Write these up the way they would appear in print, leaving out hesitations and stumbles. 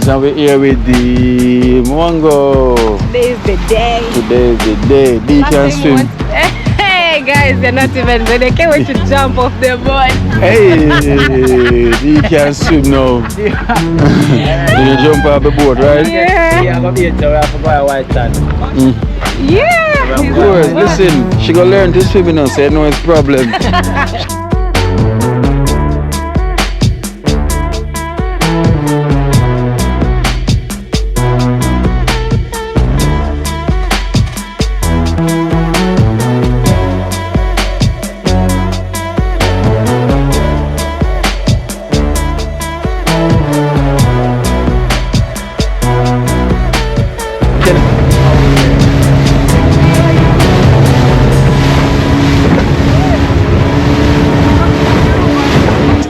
Now we're here with the Mwango. Today is the day. Today is the day. D can swim. Hey guys, they're not even ready. They can't wait to jump off the board. Hey, D can swim now. You can jump off the board, right? Yeah. Yeah, I'm going to be a white sand. Yeah. Of course, listen, she gonna learn to swim now, so I know it's problem.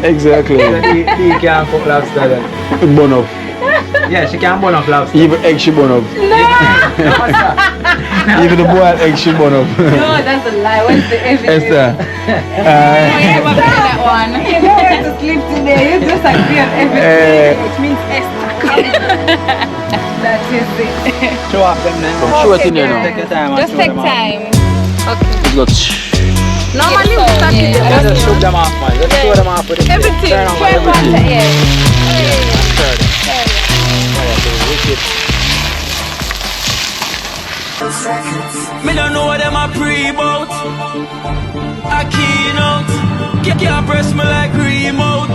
Exactly. He can't cook lobster then. Bun up. Yeah, she can't bun up lobster. Even egg she bun up. Even the boiled egg she bun up. No, that's a lie. What's the evidence? Esther. That one. You know where to sleep today. You just agree on everything. It means Esther. That is it. Show up them now. Show it in here now. Take your time. Just take time. Okay. It's got Normally we start with the Just show them off, man. Just show them off with the everything. turn on everything. Yeah. Me don't know what them a pre-bout. I keynote. Can't press me like remote.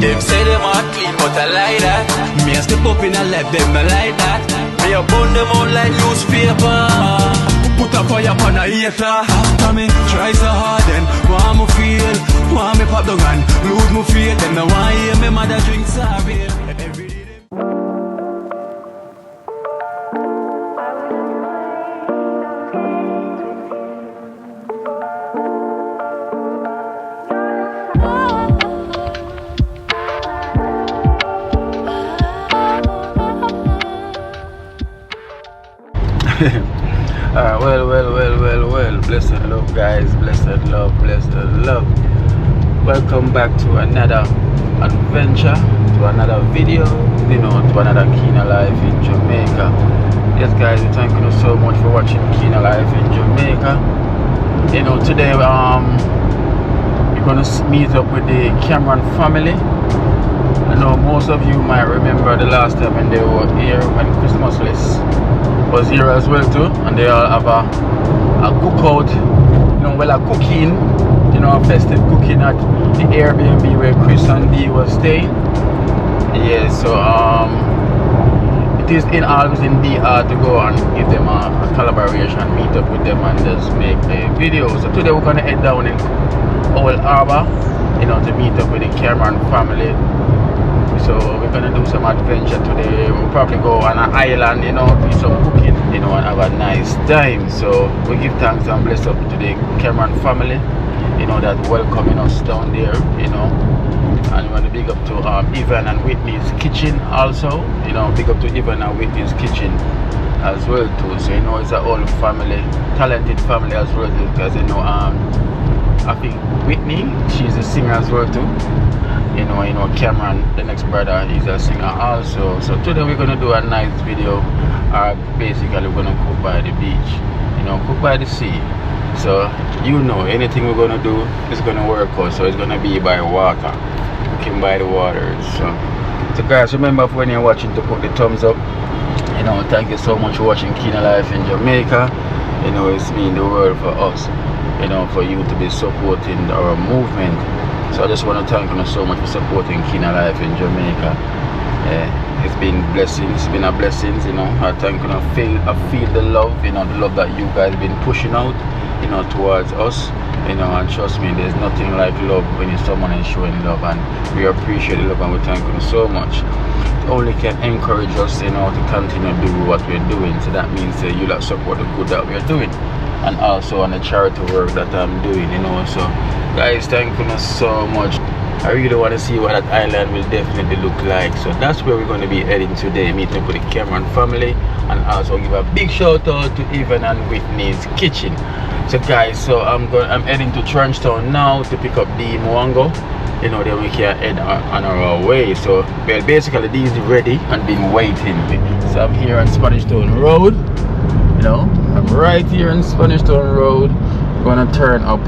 Them say them a clean, but I like that. Me a step up in a left, them I like that. Me a burn them out like newspaper. Put a fire on a hater. After me try so hard, then want me feel, want me pop down and lose me faith. Them no want hear me mother drink sorry. Every day. well. Blessed love, guys. Blessed love. Welcome back to another adventure, to another video, to another Kina Life in Jamaica. Yes, guys, thank you so much for watching Kina Life in Jamaica. Today we're gonna meet up with the Cameron family. I know most of you might remember the last time when they were here when Christmas list was here as well too, and they all have a cookout, a cooking, a festive cooking at the Airbnb where Chris and Dee was staying. Yeah, so it is always in DR to go and give them a collaboration, meet up with them and just make a video. So today we're gonna head down in Old Harbour, to meet up with the Cameron family. So we're gonna do some adventure today. We'll probably go on an island, do some cooking, and have a nice time. So we give thanks and bless up to the Cameron family, that welcoming us down there, and we want to big up to Evan and Whitney's kitchen also, big up to Evan and Whitney's kitchen as well too. So it's a whole family, talented family as well too, because I think Whitney, she's a singer as well too. Cameron, the next brother, is a singer also. So today we're gonna do a nice video. Basically we're gonna cook by the beach, cook by the sea. So anything we're gonna do is gonna work out. So it's gonna be by water, cooking by the water. So guys, remember when you're watching to put the thumbs up. Thank you so much for watching Kina Life in Jamaica. It's mean the world for us. For you to be supporting our movement. So I just want to thank you so much for supporting Kina Life in Jamaica. It's been blessings, it's been a blessing, I thank you, I feel the love, the love that you guys have been pushing out, towards us, and trust me, there's nothing like love when someone is showing love, and we appreciate the love and we thank you so much. It only can encourage us, to continue to do what we're doing. So that means you lot support the good that we're doing, and also on the charity work that I'm doing, so guys, thank you so much. I really want to see what that island will definitely look like. So that's where we're going to be heading today, meeting up with the Cameron family, and also give a big shout out to Evan and Whitney's kitchen. So guys, so I'm heading to Trenchtown now to pick up the Mwango. you know, then we can head on our way. So well, basically these are ready and been waiting. So I'm here on Spanish Town Road, you know, I'm right here on Spanish Town Road. Gonna turn up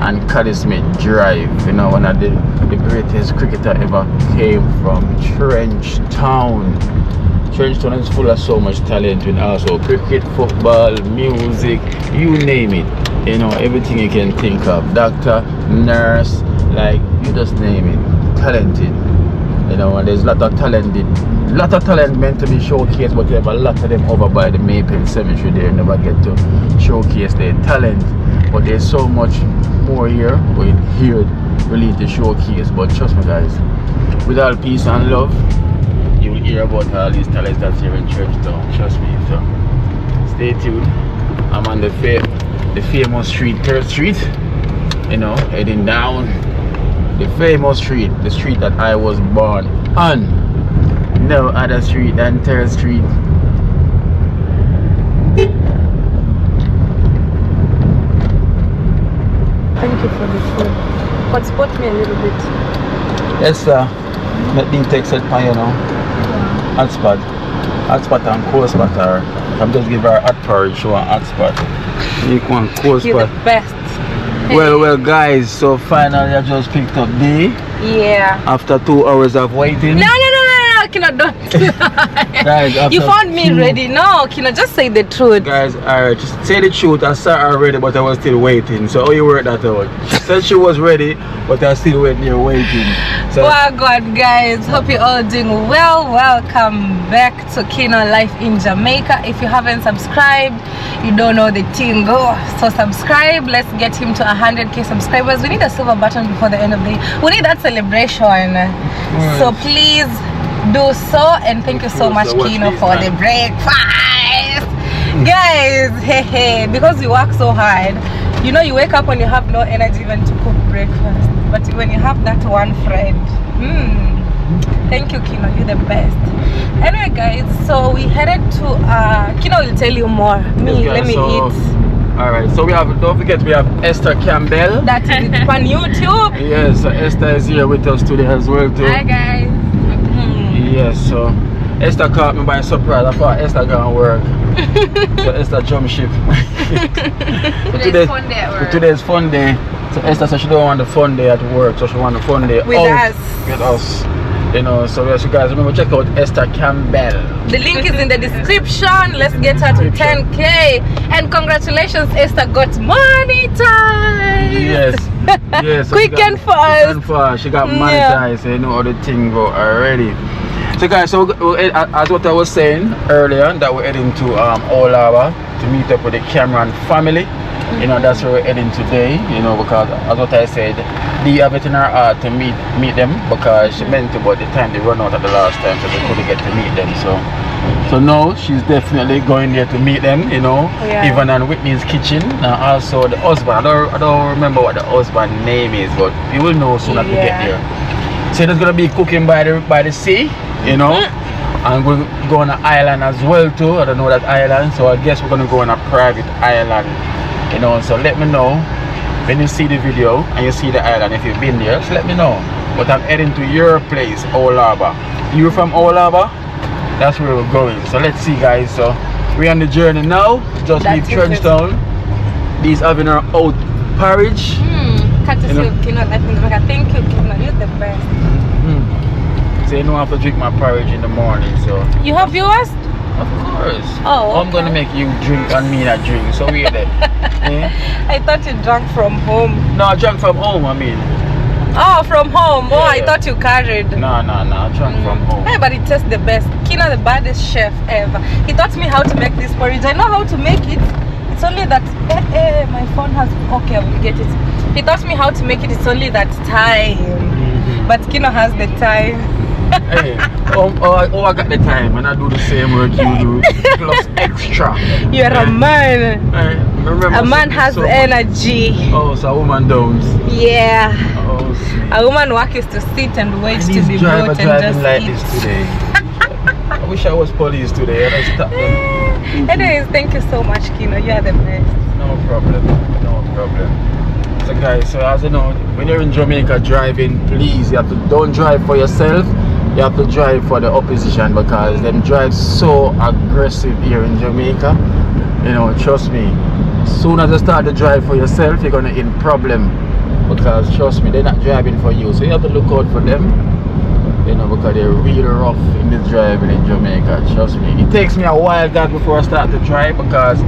and Cadismith Drive, you know, one of the greatest cricketer ever came from Trenchtown. Trenchtown is full of so much talent, and also cricket, football, music, you name it, you know, everything you can think of. Doctor, nurse, like you just name it, talented, you know. And there's a lot of talent meant to be showcased, but you have a lot of them over by the Maple Cemetery. They never get to showcase their talent, but there's so much more here we need to showcase. But trust me guys, with all peace and love, you will hear about all these talents that's here in Trenchtown, trust me. So stay tuned. I'm on the famous street, 3rd Street, you know, heading down the famous street, the street that I was born on. No other street than 3rd Street. Thank you for the food. But spot me a little bit. Yes, let me take set pan, you know. Hot spot and cold spot, or I'm just give her hot porridge, show her hot spot. Make one cold You're spot. the best. Well guys, so finally I just picked up D. Yeah. After 2 hours of waiting. No, Kina, don't lie. Guys, You found me ready. No, Kina, just say the truth. Guys, alright, just say the truth. I saw her ready, but I was still waiting. So how you work that out? She said she was ready, but I still waiting here waiting. So Oh God, guys, hope you're all doing well. Welcome back to Kina Life in Jamaica. If you haven't subscribed, you don't know the thing, go. So subscribe. Let's get him to 100k subscribers. We need a silver button before the end of the year. We need that celebration. So please do so, and thank you so much, Kino, for the breakfast. Guys, hey, because we work so hard, you know, you wake up and you have no energy even to cook breakfast, but when you have that one friend, thank you, Kino, you're the best. Anyway guys, so we headed to Kino will tell you more. Let me eat. Alright, so we have, don't forget, we have Esther Campbell. That is it on YouTube. Yes, so Esther is here with us today as well too. Hi guys. Yes, so Esther caught me by surprise. I thought Esther gonna work. So Esther jump ship. Today's fun day at work. Today's fun day. So Esther said she don't want the fun day at work, so she want the fun day With out us. with us. You know, so yes, you guys remember, check out Esther Campbell. The link is in the description. Let's get her to 10k. And congratulations, Esther got monetized. Yes. Yes. So Quick and fast. She got monetized. So you know how the thing go already. So guys, so as what I was saying earlier, that we're heading to Old Harbour to meet up with the Cameron family. You know, that's where we're heading today, you know, because as what I said, Dee have it in her heart to meet them, because she meant to, but the time they run out at the last time, so they couldn't get to meet them. So now she's definitely going there to meet them, you know. Even in Whitney's kitchen. And also the husband, I don't remember what the husband name is, but you will know soon as we get there. So there's gonna be cooking by the sea, you know. And we're going on an island as well too. I don't know that island, so I guess we're gonna go on a private island, you know. So let me know when you see the video and you see the island. If you've been there, just let me know. But I'm heading to your place, Old Harbour. You're from Old Harbour? That's where we're going. So let's see guys. So we're on the journey now. Just leave Trenchtown. These having our oat porridge. Courtesy of Kino Life in Jamaica. Thank you, Kino. You're the best. So you know I have to drink my porridge in the morning. So You have yours? of course. Oh, I'm gonna make you drink and me not drink. So we're there. I thought you drank from home. No, I drank from home, I mean. Oh, from home. Oh, I Yeah. thought you carried. No, I drank from home. Hey, but it tastes the best. Kino, the baddest chef ever. He taught me how to make this porridge. I know how to make it. It's only that my phone has, okay, I will get it. He taught me how to make it. It's only that time. But Kino has the time. Hey, I got the time and I do the same work you do plus extra. You're a man. Remember, A man has energy. Oh, so a woman don't. Yeah. Oh, see. A woman work is to sit and wait And to these be driver brought and driving just like eat. this today. I wish I was police today. I'd stop them. Anyways, thank you so much, Kino. You are the best. No problem. No problem. So guys, so as you know, when you're in Jamaica driving, please, don't drive for yourself. You have to drive for the opposition because them drive so aggressive here in Jamaica. You know, trust me. As soon as you start to drive for yourself, you're gonna in problem. Because trust me, they're not driving for you. So you have to look out for them. You know, because they're really rough in this driving in Jamaica. Trust me. It takes me a while that before I start to drive because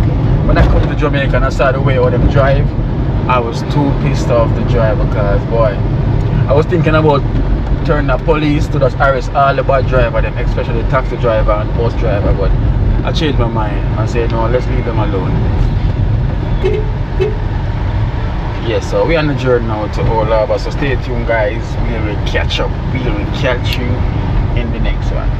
when I come to Jamaica and I saw the way how them drive, I was too pissed off to drive because boy, I was thinking about turning the police to just arrest all the bad driver, them, especially the taxi driver and bus driver, but I changed my mind and said no, let's leave them alone. Yes, so we're on the journey now to Old Harbour, so stay tuned guys, we will catch up, we will catch you in the next one.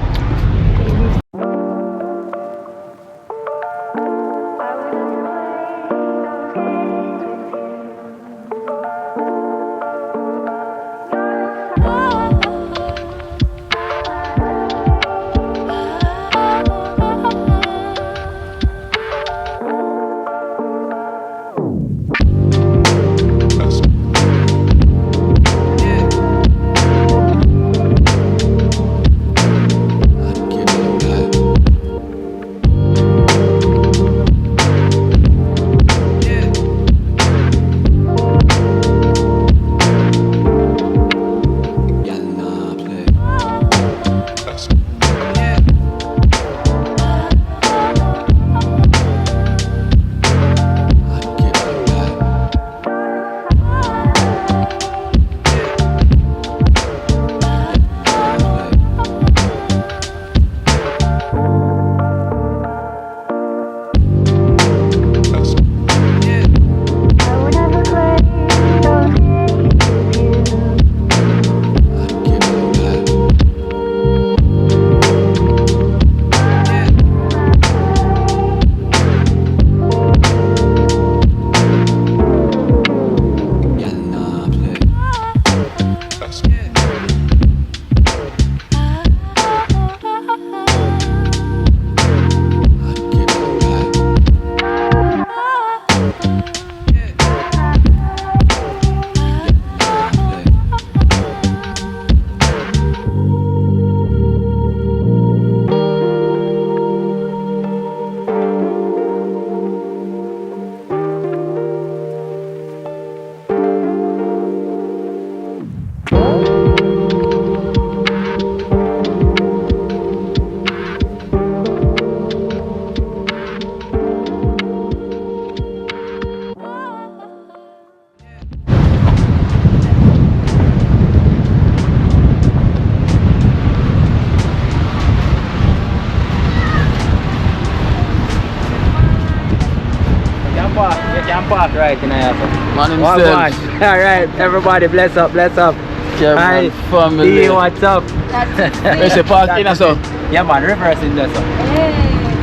Park right in here. Man himself. Alright, everybody bless up, bless up. Hi, family. Hey, what's up? Where's the park in so? Yeah man, reverse in there so. Hey,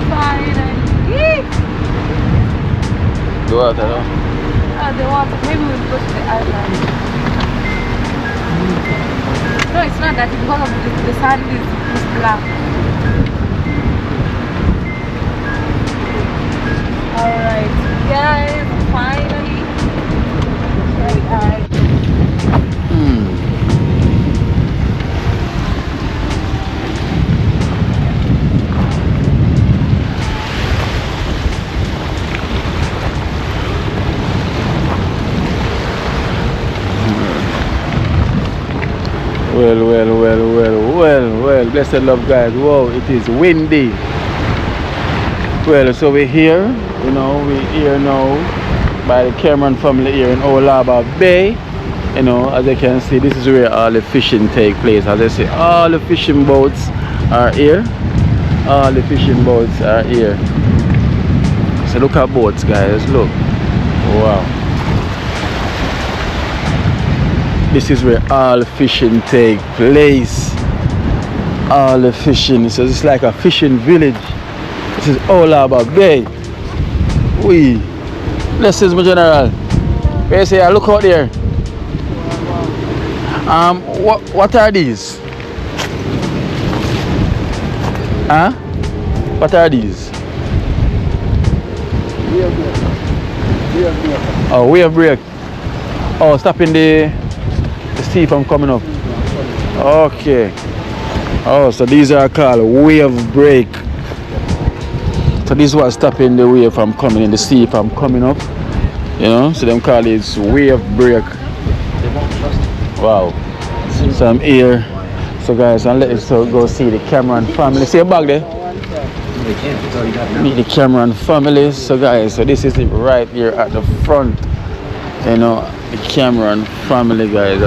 finally. The water, no? Oh, the water. Maybe we'll go to the island. No, it's not that. It's because of the sand is black. Alright, guys, finally. Well, blessed love guys. Whoa, it is windy. Well, so we're here, you know, we're here now by the Cameron family here in Old Harbour Bay. You know, as you can see, this is where all the fishing take place. As I say, all the fishing boats are here. All the fishing boats are here. So look at boats guys, look. Wow. This is where all fishing take place. All the fishing, so it's like a fishing village. This is Old Harbour Bay. We. This is my general. Where you say, look out there. What are these? Huh? What are these? Oh, wave break. Oh, stopping the sea from coming up. Okay. Oh, so these are called wave break. So this is what stopping the wave from coming in, the sea from coming up. You know, so them call it wave break. Wow. So I'm here. So guys, I'll let us go see the Cameron family. See your bag there? Meet the Cameron family. So guys, so this is it right here at the front. You know, the Cameron family, guys.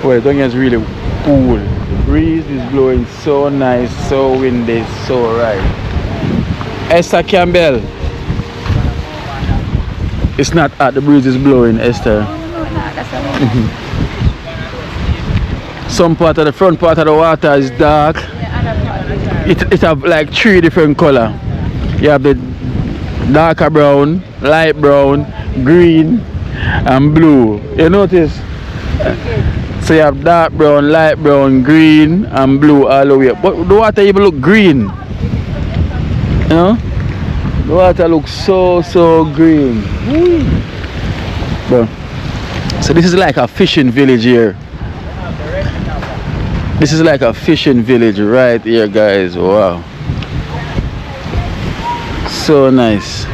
Well, the is really cool. The breeze is blowing so nice, so windy, so right. Esther Campbell. It's not hot, the breeze is blowing, Esther. Some part of the front part of the water is dark. It have like 3 different color. You have the darker brown, light brown, green, and blue. You notice? So you have dark brown, light brown, green, and blue all the way. But the water even look green. You know? The water looks so green. But, so this is like a fishing village here. This is like a fishing village right here, guys. Wow. So nice.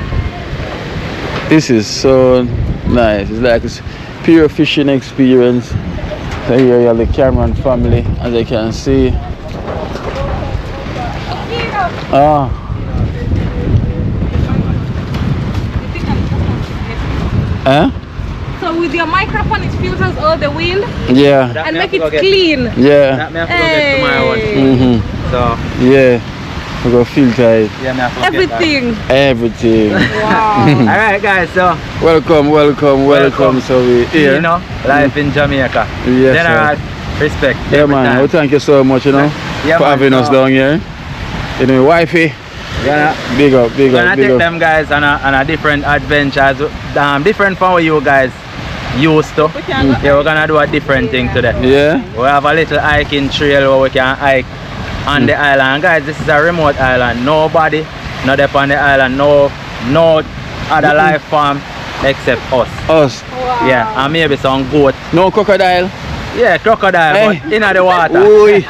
This is so nice. It's like a pure fishing experience. So here you have the Cameron family, as you can see. Ah. Huh? So with your microphone, it filters all the wind Yeah. and make it clean. Yeah. That me have to go get to my own. Mm-hmm. So Yeah. We go filter it. yeah, me have to get that. Everything. Everything. Wow. Alright guys, so Welcome. So we here. you know, life in Jamaica. Yes, General respect. Yeah, every man. time. Well, thank you so much, you know, Yeah, for man, having us so- down here. You know, wifey. Yeah. Big up. Gonna take them guys on a different adventures, different from what you guys used to. Yeah, we're gonna do a different thing today. Yeah. We have a little hiking trail where we can hike on the island. Guys, this is a remote island. Nobody not up on the island. No other life form except us. Us. Wow. Yeah, and maybe some goat. No crocodile. Yeah, crocodile, Hey. but in the water. Ooh.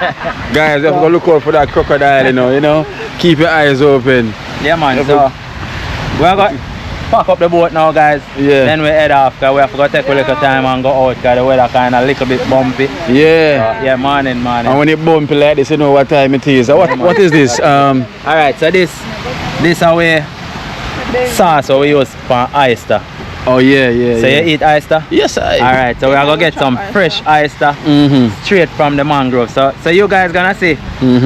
Guys, you have to look out for that crocodile, you know. Keep your eyes open. Yeah, man. Yeah, So we're going to pack up the boat now, guys. Yeah. Then we head off because we have to go take a little time and go out because the weather kind of a little bit bumpy. Yeah. Yeah, morning. And when it bumpy like this, you know what time it is. What is this? Alright, so this our sauce what we use for oyster. Oh yeah. So you eat oyster? Yes, I. Alright, so we are gonna get some fresh oyster straight from the mangrove. So you guys gonna see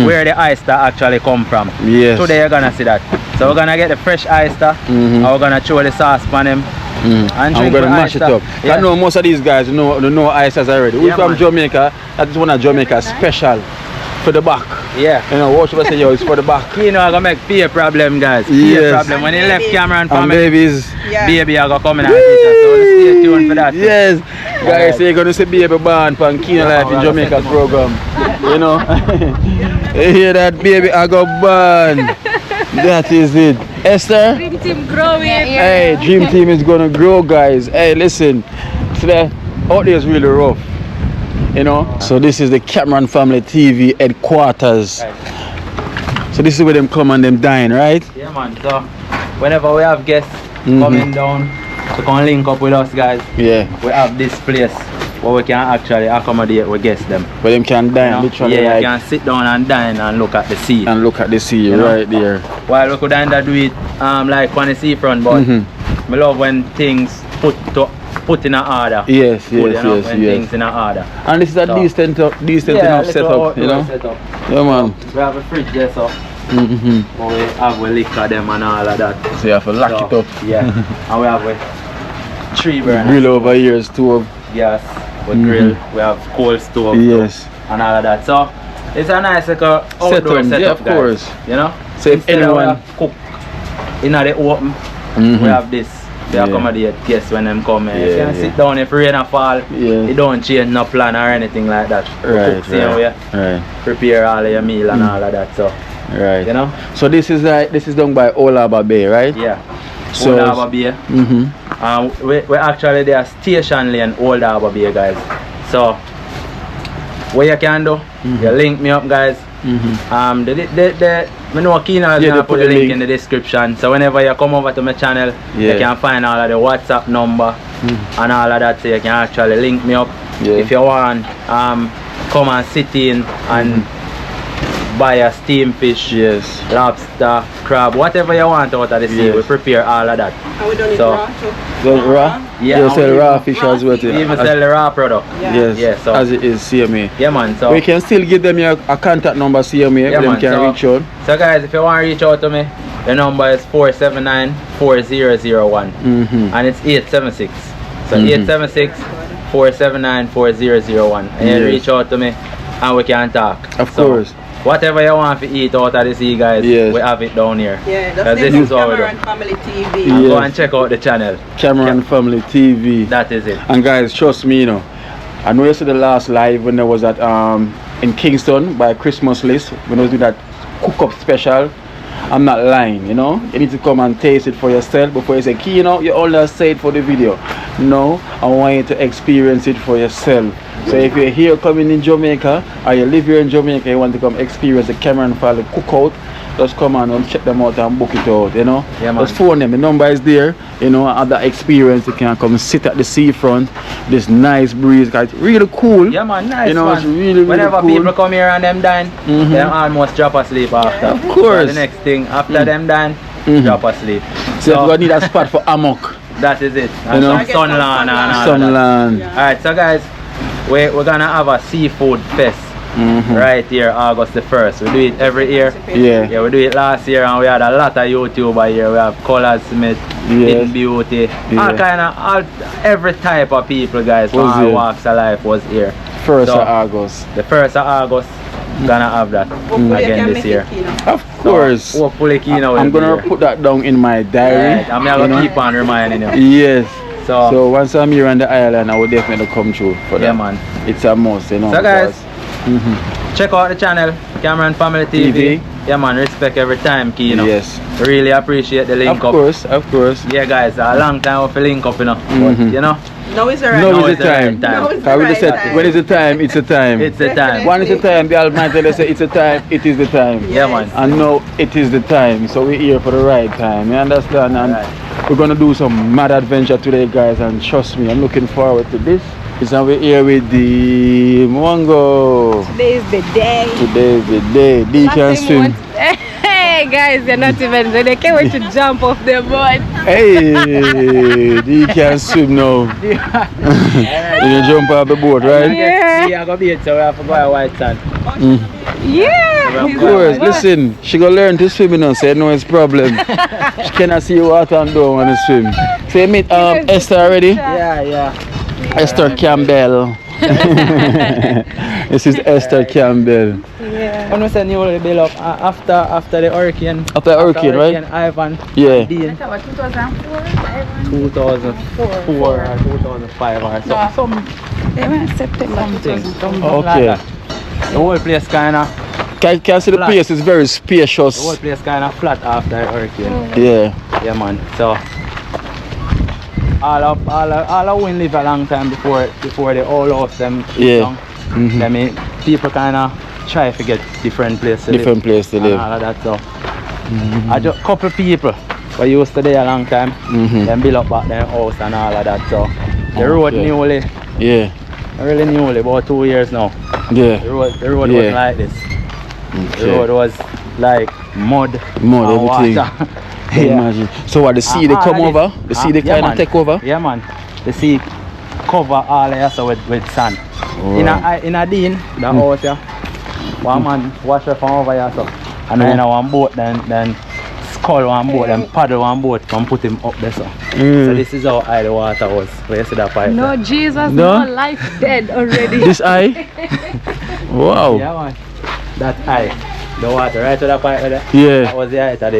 where the oyster actually come from. Yes. Today you're gonna see that. So we're gonna get the fresh oyster and we're gonna throw the sauce on them. And we're gonna mash it up. Yeah. I know most of these guys know oysters already. We're Yeah, from man. Jamaica. That is one of Jamaica's special for the back. Yeah. You know, what should I say? Yo, it's for the back. You know, I'm gonna make peer problem, guys. Peer Yes. problem. When you left Cameron And family, babies. baby, I go come in and eat us. So stay tuned for that. too. Yes. Guys, so you're gonna see baby born from Kina Life in Jamaica program. You know. You hear that, baby? I got born. That is it. Esther? Dream team growing. Hey, Dream Team is gonna grow, guys. Hey, listen. Today, out there is really rough. You know? So this is the Cameron Family TV headquarters. So this is where them come and them dine, right? Yeah, man. So whenever we have guests coming down to come link up with us, guys, Yeah. we have this place where we can actually accommodate with guests them. But them can dine, You know? literally, Yeah, like, you can sit down and dine and look at the sea. and look at the sea You know? right there. While we could either do it like on the seafront, but I love when things put in a order. Yes, Good, yes, you know, yes, when yes. things in a order. And this is a So- decent enough little setup, you know? outdoor setup. Yeah, man. We have a fridge there, so but we have a liquor them and all of that. So you have to lock So, it up. Yeah. And we have a 3 burner Grill over here, stove. gas, we grill, we have coal stove Yes. and all of that. So it's a nice like outdoor Setup, setup, yeah, of guys, course. You know? So if Instead of anyone- we have cook in the open, we have this. They accommodate guests when them come. You Yeah, can sit down if rain or fall. Yeah. You don't change no plan or anything like that. We Right, cook same way, right, prepare all of your meal and all of that. So right. you know? So this is done by Olaba Bay, right? Yeah. So- So Olaba Bay. We actually there Station Lane, Old Harbour Bay, guys. So what you can do, you link me up, guys. I know Keenan is gonna put the link in the description. So whenever you come over to my channel, you can find all of the WhatsApp number and all of that, so you can actually link me up. If you want come and sit in and buy a steamed fish, lobster, crab, whatever you want out of the sea, we prepare all of that. And we don't need raw too. Raw? Yeah, you sell raw fish as well. We even sell the raw product. So as it is, CMA. Yeah, man. So we can still give them your contact number, CMA, yeah, them can reach out. So guys, if you want to reach out to me, the number is 479-4001 and it's 876. So 876-479-4001 and you reach out to me and we can talk. Of course. Whatever you want to eat out of the sea, guys, we have it down here. Yeah, that's this is what we do. Cameron Family TV. And go and check out the channel. Cameron Family TV. That is it. And guys, trust me, you know, I know you saw the last live when there was at in Kingston by Christmas List, when I was doing that cook-up special. I'm not lying, you know. You need to come and taste it for yourself before you say, you know, you only say it for the video. No, I want you to experience it for yourself. So if you're here coming in Jamaica, or you live here in Jamaica, you want to come experience the Cameron Family cookout, just come on and check them out and book it out, you know. Yeah, man. Just phone them, the number is there, you know, have that experience. You can come sit at the seafront, this nice breeze, guys, really cool. Yeah, man, nice, you know, man. it's really Whenever cool. people come here and them dine, they almost drop asleep after. Of course. So the next thing, after them dine, drop asleep. So you're going to need a spot for amok. That is it. And You know? some sunland and all Sunland. that. Alright, so guys, we're gonna have a seafood fest right here August the 1st. We do it every year. Yeah, we do it last year and we had a lot of YouTubers here. We have Color Smith, In Beauty, all kind of every type of people, guys, from all walks of life was here. 1st of August. The 1st of August, gonna have that again this year. Of course. So, hopefully Kino I'm gonna put that down in my diary. Yeah, I'm gonna keep on reminding you. Yes. So once I'm here on the island, I will definitely come through for that. Yeah, man. It's a must, you know. So guys, check out the channel, Cameron Family TV. Yeah, man, respect every time, Kino. Yes. Really appreciate the link up. Of course. Yeah, guys, a long time for link up, you know. But, you know. Now is the right Now time. is the time. Now is the How we right said, time. when is the time? It's the time. It's the time. When is the time? The Almighty they say it's the time. It is the time. Yeah, man. And now it is the time. So we're here for the right time. You understand? And we're gonna do some mad adventure today, guys. And trust me, I'm looking forward to this. So we're here with the Mongo. Today is the day. Today is the day. D can swim. Hey guys, they're not even ready. They can't wait to jump off the board. Hey, D can swim now. You can jump off the board, right? Yeah. Yeah, I go beat, so we have to go a white sand. Yeah. Of course, listen, she gonna learn to swim, you know, so you know it's problem. She cannot see water and don't want to swim. So you meet Esther already? Yeah. Esther Campbell. This is Esther Campbell. Yeah. When we say newly built up after the hurricane. After hurricane, right? Ivan. Yeah. Dean. 2004 or 2005 or so. Something Okay. like that. The whole place kinda Can you see the Flat. place is very the whole spacious. place kinda flat after the hurricane. Yeah. Yeah, man. So all of we live a long time before the whole house them Yeah. I mean, people kinda try to get different place to Different live. place to And live. all of that. So I just couple people who used to there a long time. Them build up back their house and all of that. So the road Okay. newly, Yeah. really newly, about 2 years now. Yeah. The road Yeah. wasn't like this. The road was like mud and everything. water. Imagine. So what, the sea they come over? The sea they yeah, kind of man. take over? Yeah, man. The sea cover all the so with sand. Wow. In a Dean, the house here, one man wash up from over here so. And then one boat then scull one boat and paddle one boat and put him up there so. So this is how high the water was. Where you see that pipe No, there. Jesus, No? no life dead already. This eye? Wow. Yeah, man. That high. The water right to that pipe there. Yeah. That was the height of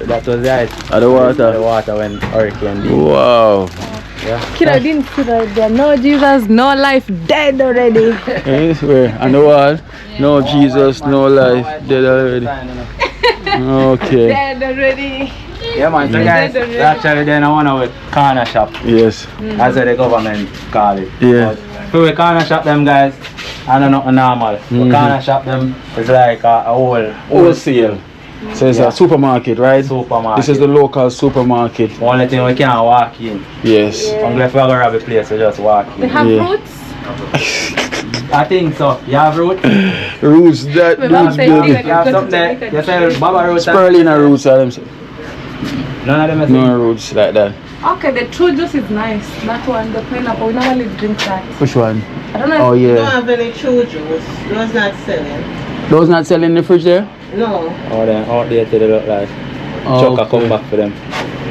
that was the height Of the water. the water when hurricane did. Wow. Yeah. Kid, I didn't see that there. No, Jesus, no life dead already. I swear. And the wall? No Jesus, no life. Dead already. Okay. Dead already. Yeah man, so guys, we actually then I wanna with corner shop. Yes. That's what the government call it. Yeah. So we corner shop them guys, I don't know normal. We corner shop them is like a wholesale. So it's a supermarket, right? Supermarket. This is the local supermarket. Only thing we can't walk in. Yes. Unless we go rob a place, we just walk in. They have Yeah. fruits? I think so. You have root? Roots, that We roots, don't say baby. like You have go to something there? Jamaica. You sell Baba roots? Spirulina roots, are them. None of them is No roots like that. Okay, the true juice is nice. That one, the pineapple, we normally drink that. Which one? I don't know. Oh We don't yeah. have any true juice. Those not selling. Those not selling in the fridge there? No. Oh, then out there till they look like. Oh, Chuck come back for them.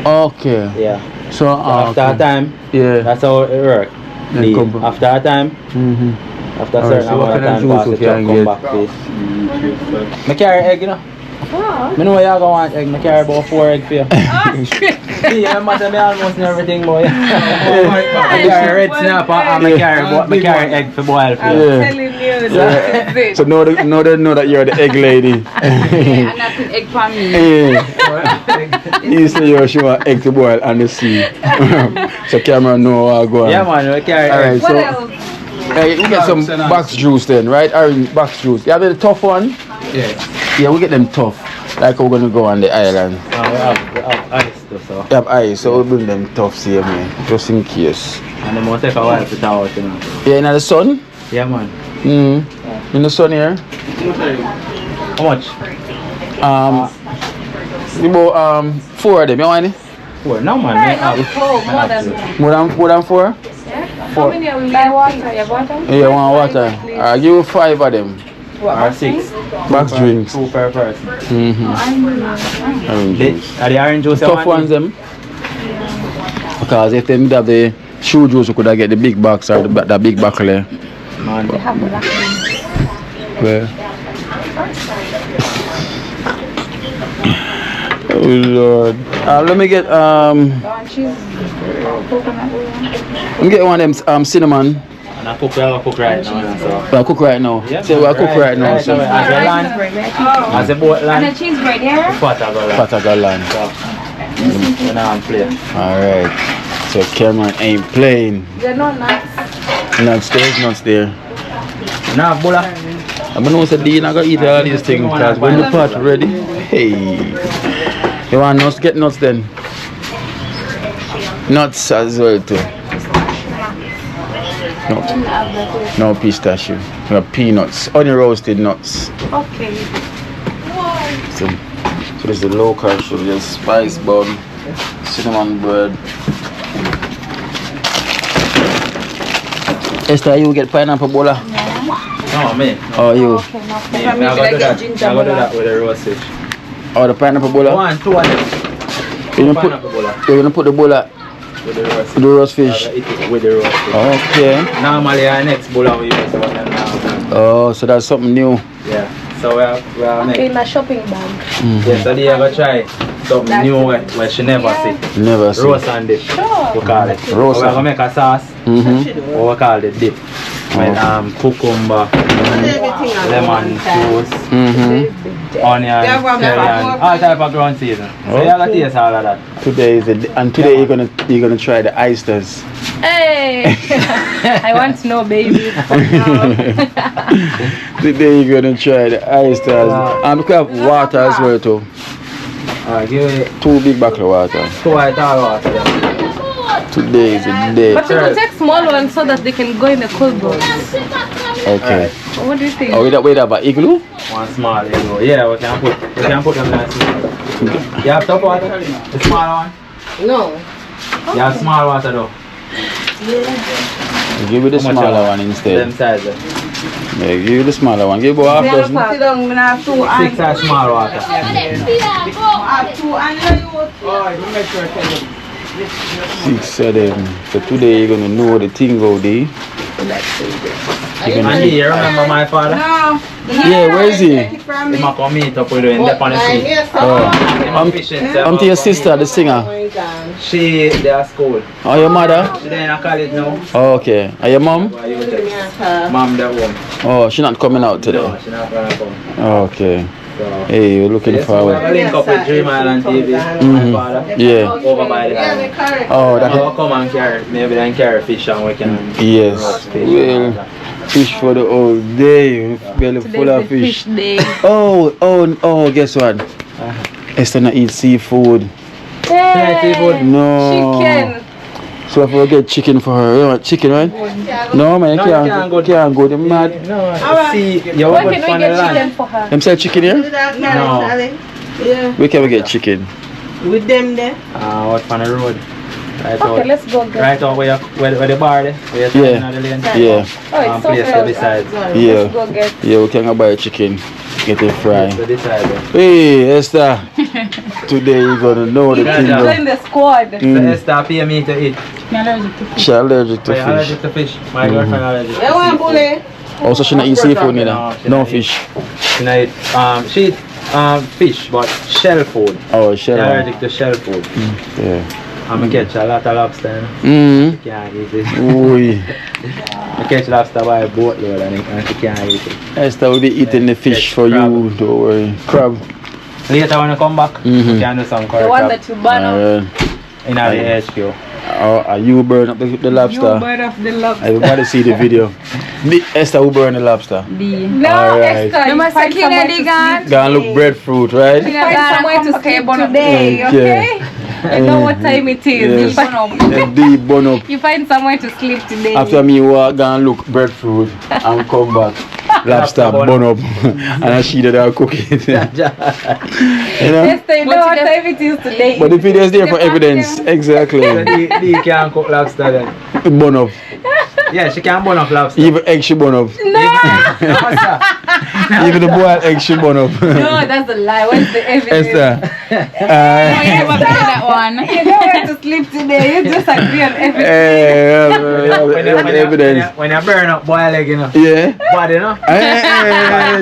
Okay. Yeah. So After a time, yeah. that's how it works. Then come back. After a time, after a Alright, certain so what amount of kind of time juice pass, the we truck can come get? back please. I carry egg, you know. Wow. I know where y'all go want egg. I carry about 4 egg for you. See, I must have almost everything, boy. I carry red snapper and I carry egg for boil for I'm you. Yeah. telling you, that is it. So now they know that you're the egg lady. And that's an egg for me. Yeah. You say you she want egg to boil and the sea. So Cameron know what I go on. Yeah, man, I carry Alright, egg. What so else? we get some box juice then, right? Orange box juice. You have the tough one? Yeah, we get them tough. Like we're gonna go on the island. We have ice though, so. We have ice, so we'll bring them tough here, man. Just in case. And they must take a while to thaw out, you know. Yeah, in the sun? Yeah, man. In the sun here? How much? About 4 of them, you want any? 4. No, man. Right, I have- oh, more than More than 4? yeah? How many are we getting? Water. You have water? Yeah, one water. I'll give you 5 of them. Or 6. Box drinks. 2 per person. Orange juice. Are the orange juice Tough ones them. Because if they have the shoe juice, we could have get the big box or the big buckle. Man. They have black ones. Where? Oh Lord. Let me get Cheese. Coconut. let me get one of them cinnamon. And I cook right now, so. I'll cook right now. Yeah, Say we'll cook right now. As So a land, as a boat And land, the cheese bread here? Patagolan. Patagolan. So, you know, I'm playing. Alright. So Cameron ain't playing. They're not nuts. Nuts there. Now, Bula. I'm gonna say Dean I gotta eat all these things because when the pot ready, hey. You want nuts? Get nuts then. Nuts as well too. No pistachio. We have peanuts. Honey roasted nuts. Okay. So this is the local sugar, spice bun, cinnamon bread. Esther, you get pineapple bola? No, me. Oh, you? Okay, no. Yeah, I'm gonna do that with the roast fish. Oh, the pineapple bola? 1, 2 of them. You're gonna Pineapple bola you're gonna put the bola with the roast with the roast fish. Eat it with the roast fish. Okay. Normally, our next bola we use one now. Oh, so that's something new. Yeah. So we are make. In a shopping bag. Yeah, so they ever try something new where she never see. Never seen. Roast and dip. Sure. We call it. Roast We're and- gonna make a sauce. Or we call it dip. With cucumber, lemon juice, onion, scallion, all type of ground season. So you gotta taste all of that. Today is today you're gonna try the oysters. Hey! I want to know, baby. Today you're gonna try the oysters. And we could have water as well too. Alright, give it 2 big buckets of water. 2 white all water. Today is the day. But people take small ones so that they can go in the cold box. Okay. What do you think? Oh, wait up, igloo? One small igloo. Yeah, we can put them nice. You have top water? The small one? No. You have small water though. Give me the How much smaller you one want? instead. Them size. Yeah, give you the smaller one. Give about half dozen. Sit down, we have 2 and 6 size small water. have 2 and you. 6 of them. So today you're gonna know the thing out there. And you remember my father? No. Yeah, where is he? He might come meet up with you in the on the street. Oh, I'm to your sister, the singer. She they at school. Oh, your mother? She there in college now. Oh, okay. And your mom? Why you just mom that home? Oh, she's not coming out today. No, she not gonna come. Okay. So, Hey, we're looking yes, forward. we'll link up with Dream Island TV. My father. Yeah. Over by the island. Oh, I'll come and carry, maybe then carry fish and we can yes. roast fish. Well, fish for the whole day. Belly full of fish. Day. Oh, guess what? Esther not eat seafood. Seafood? No. Chicken. So if we get chicken for her, you want chicken, right? No, man, you can't go. Can't go. You're mad. No, see, you Why want can to we get chicken for her? Them sell chicken here? No. Yeah. Where can we get chicken? With them there. Out on the road. Right Okay, out. let's go get Right out where the bar there. Where you're Yeah. on the lane. Yeah. Oh, it's so Place close. to beside. Yeah. Let's go get. Yeah, we can go buy chicken. Get it fried. To this side there. Hey, Esther. Today you're gonna know the thing. Yeah. Join the squad. So Esther pay me to eat. She allergic to Are you fish. allergic to fish? My girlfriend allergic to You want bully? Also, she not eat seafood neither. No, she No not eat. fish. She not eat, she eat fish, but shell food. Oh, She shell. allergic to shell food. Yeah. I'm catch a lot of lobster. You know? Can't eat it. Ooh. I catch lobster by a boatload and she can't eat it. Esther will be eating the fish Yes, for crab. you. Don't worry. Crab. Later when I come back, we can do some curry The one crab that you burn up. Alright. in the HQ. You burn up the lobster. You burn off the lobster. Everybody see the video. Esther will burn the lobster. No, Alright. Esther. You find somewhere to sleep. Gonna look breadfruit, right? Find somewhere to sleep today, okay? I know what time it is. Yes. A deep bun up. You find somewhere to sleep today. After me walk, gonna look breadfruit and come back. Lobster bun up. And I see that I'll cook it. You know? Esther, you know what time it is today. But the video is there for evidence. Exactly. Dee can't cook lobster then. Bun up. Yeah, she can burn up lobster. Even egg she bun up. Even the boiled egg she bun up. No, that's a lie. What's the evidence? Esther. that one. You know where to sleep today. You just agree on everything. Evidence. When you burn up boiled egg, you know. Yeah. Bad, you know.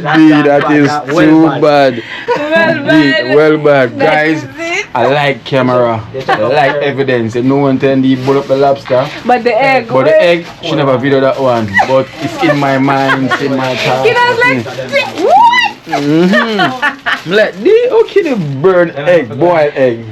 That is too bad. Well bad. Guys, That is it. I like camera. I like evidence. And no one tell me pull up the lobster. But the egg. But the egg, she never video that one. But it's in my mind, it's in my thoughts. You know, it's like, what? I'm like, how can you burn egg, boiled egg?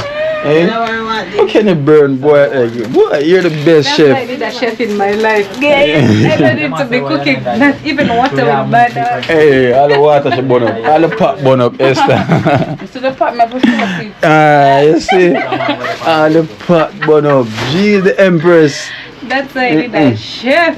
Eh? How can you burn boiled egg? Boy, you're the best That's chef. why I need a chef in my life. Guys, I don't need to be cooking. Not even water will burn. Hey, all the water she burn up. All the pot burn up, Esther. So the pot, my push it. You see? All the pot burn up. Jeez, the empress. That's why I need a chef.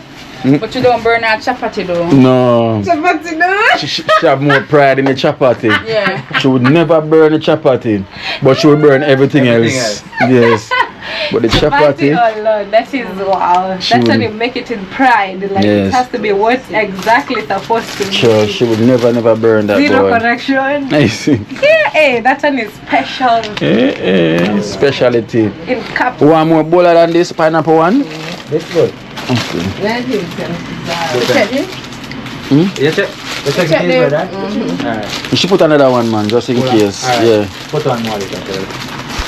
But you don't burn our chapati though. No. Chapati, no? She have more pride in the chapati. Yeah. She would never burn the chapati, but she would burn everything else. Yes. But the chapati. Oh Lord, that is wow. That's when you make it in pride. Like Yes. it has to be what exactly it's supposed to be. Sure, she would never burn that. Zero boy. correction. I see. Yeah, hey, that one is special Speciality. in cup. One more bowl than this pineapple one. This good. You check. You check the case, brother. Alright. You should put another one, man, just in case. Alright. Yeah. Put on more little.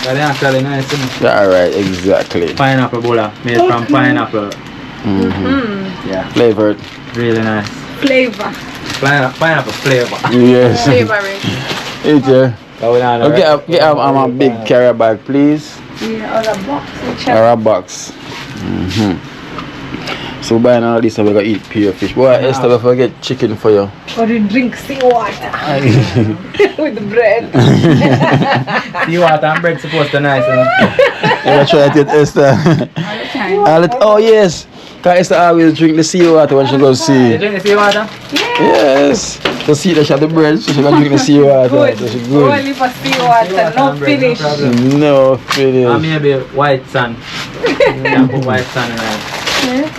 But actually nice, you know. Alright, exactly. Pineapple bola made from pineapple. Yeah, Flavored. really nice. Flavor. Pineapple flavor. Yes. Flavoring. Eat yeah. Okay, Get a big carrier bag, please. Yeah, or a box. Which Or a box. So buying all this, so we're gonna eat pure fish. Boy, Esther, we forget chicken for you. or you drink seawater with bread. Seawater and bread supposed to nice, you know. You try it, Esther. Oh yes, cause Esther always drink the seawater when she goes You see. drink the seawater? Yes. To see that she have the bread, so she gonna drink the seawater. Good. So she good. Only for seawater, no finish. No And finish. maybe white sand. You can put white sand in it.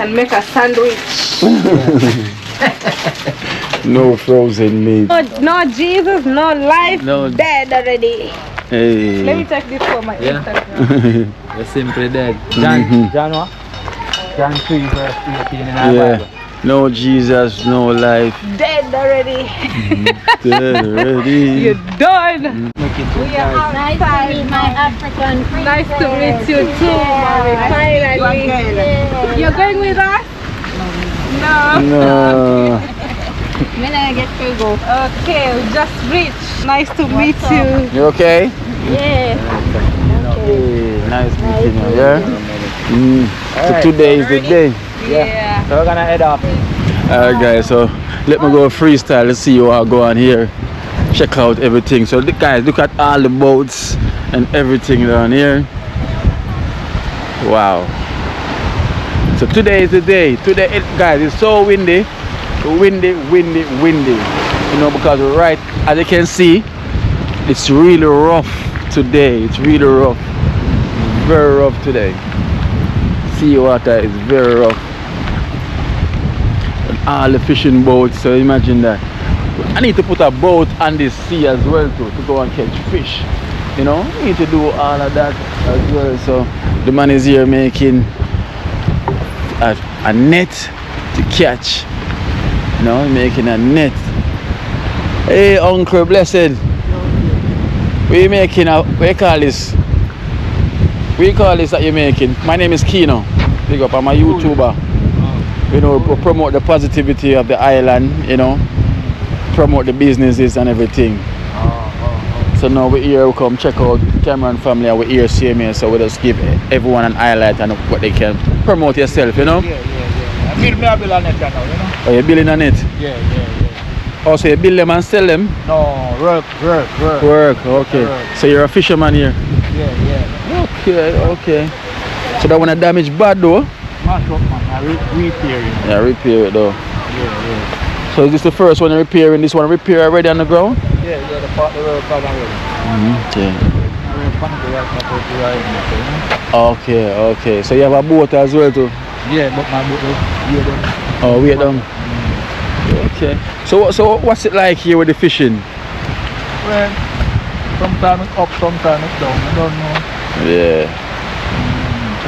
And make a sandwich. No frozen meat. No Jesus, no life, No. dead already. Let me Hey. take this for my Yeah. Instagram. You're simply dead. John what? John 3 verse 18 in our Yeah. Bible. No Jesus, no life. Dead already. Dead already. You're done. Make it Nice to meet my African friend. Nice to meet you too, mommy. Finally. You're going with us? No. No. When I get to go. Okay, we just reached. Nice to meet you. You okay? Yeah. Hey, nice meeting you, yeah? So today is the day. Yeah. So we're gonna head off. Alright guys, so let me go freestyle. Let's see what I go on here. Check out everything. So guys, look at all the boats and everything down here. Wow. So today is the day. Today, guys, it's so windy. Windy. You know, because right, as you can see, it's really rough today. It's really rough. Very rough today. Sea water is very rough. And all the fishing boats, so imagine that. I need to put a boat on this sea as well too, to go and catch fish. You know, I need to do all of that as well. So the man is here making a net to catch. You know, making a net. Hey Uncle Blessed. We making a, what you call this? What you call this that you're making? My name is Kino. Big up, I'm a YouTuber. You know, promote the positivity of the island, you know. Promote the businesses and everything. So now we're here, we come check out Cameron family and we're here same here, so we just give everyone an highlight and what they can promote yourself, you know? Yeah. I build a net now, you know? Oh, you're building a net? Yeah. Oh, so you build them and sell them? No, work. Work, okay. Work. So you're a fisherman here? Yeah. Okay. So that one a damage bad though? Mash up, man. I repair it. Yeah, repair it though. Yeah. So is this the first one you're repairing? This one repair already on the ground? Yeah, the part the work already. Okay. So you have a boat as well too? Yeah, but my boat is down. Oh, way down. Okay. So what's it like here with the fishing? Well, sometimes it's up, sometimes it's down. I don't know. Yeah.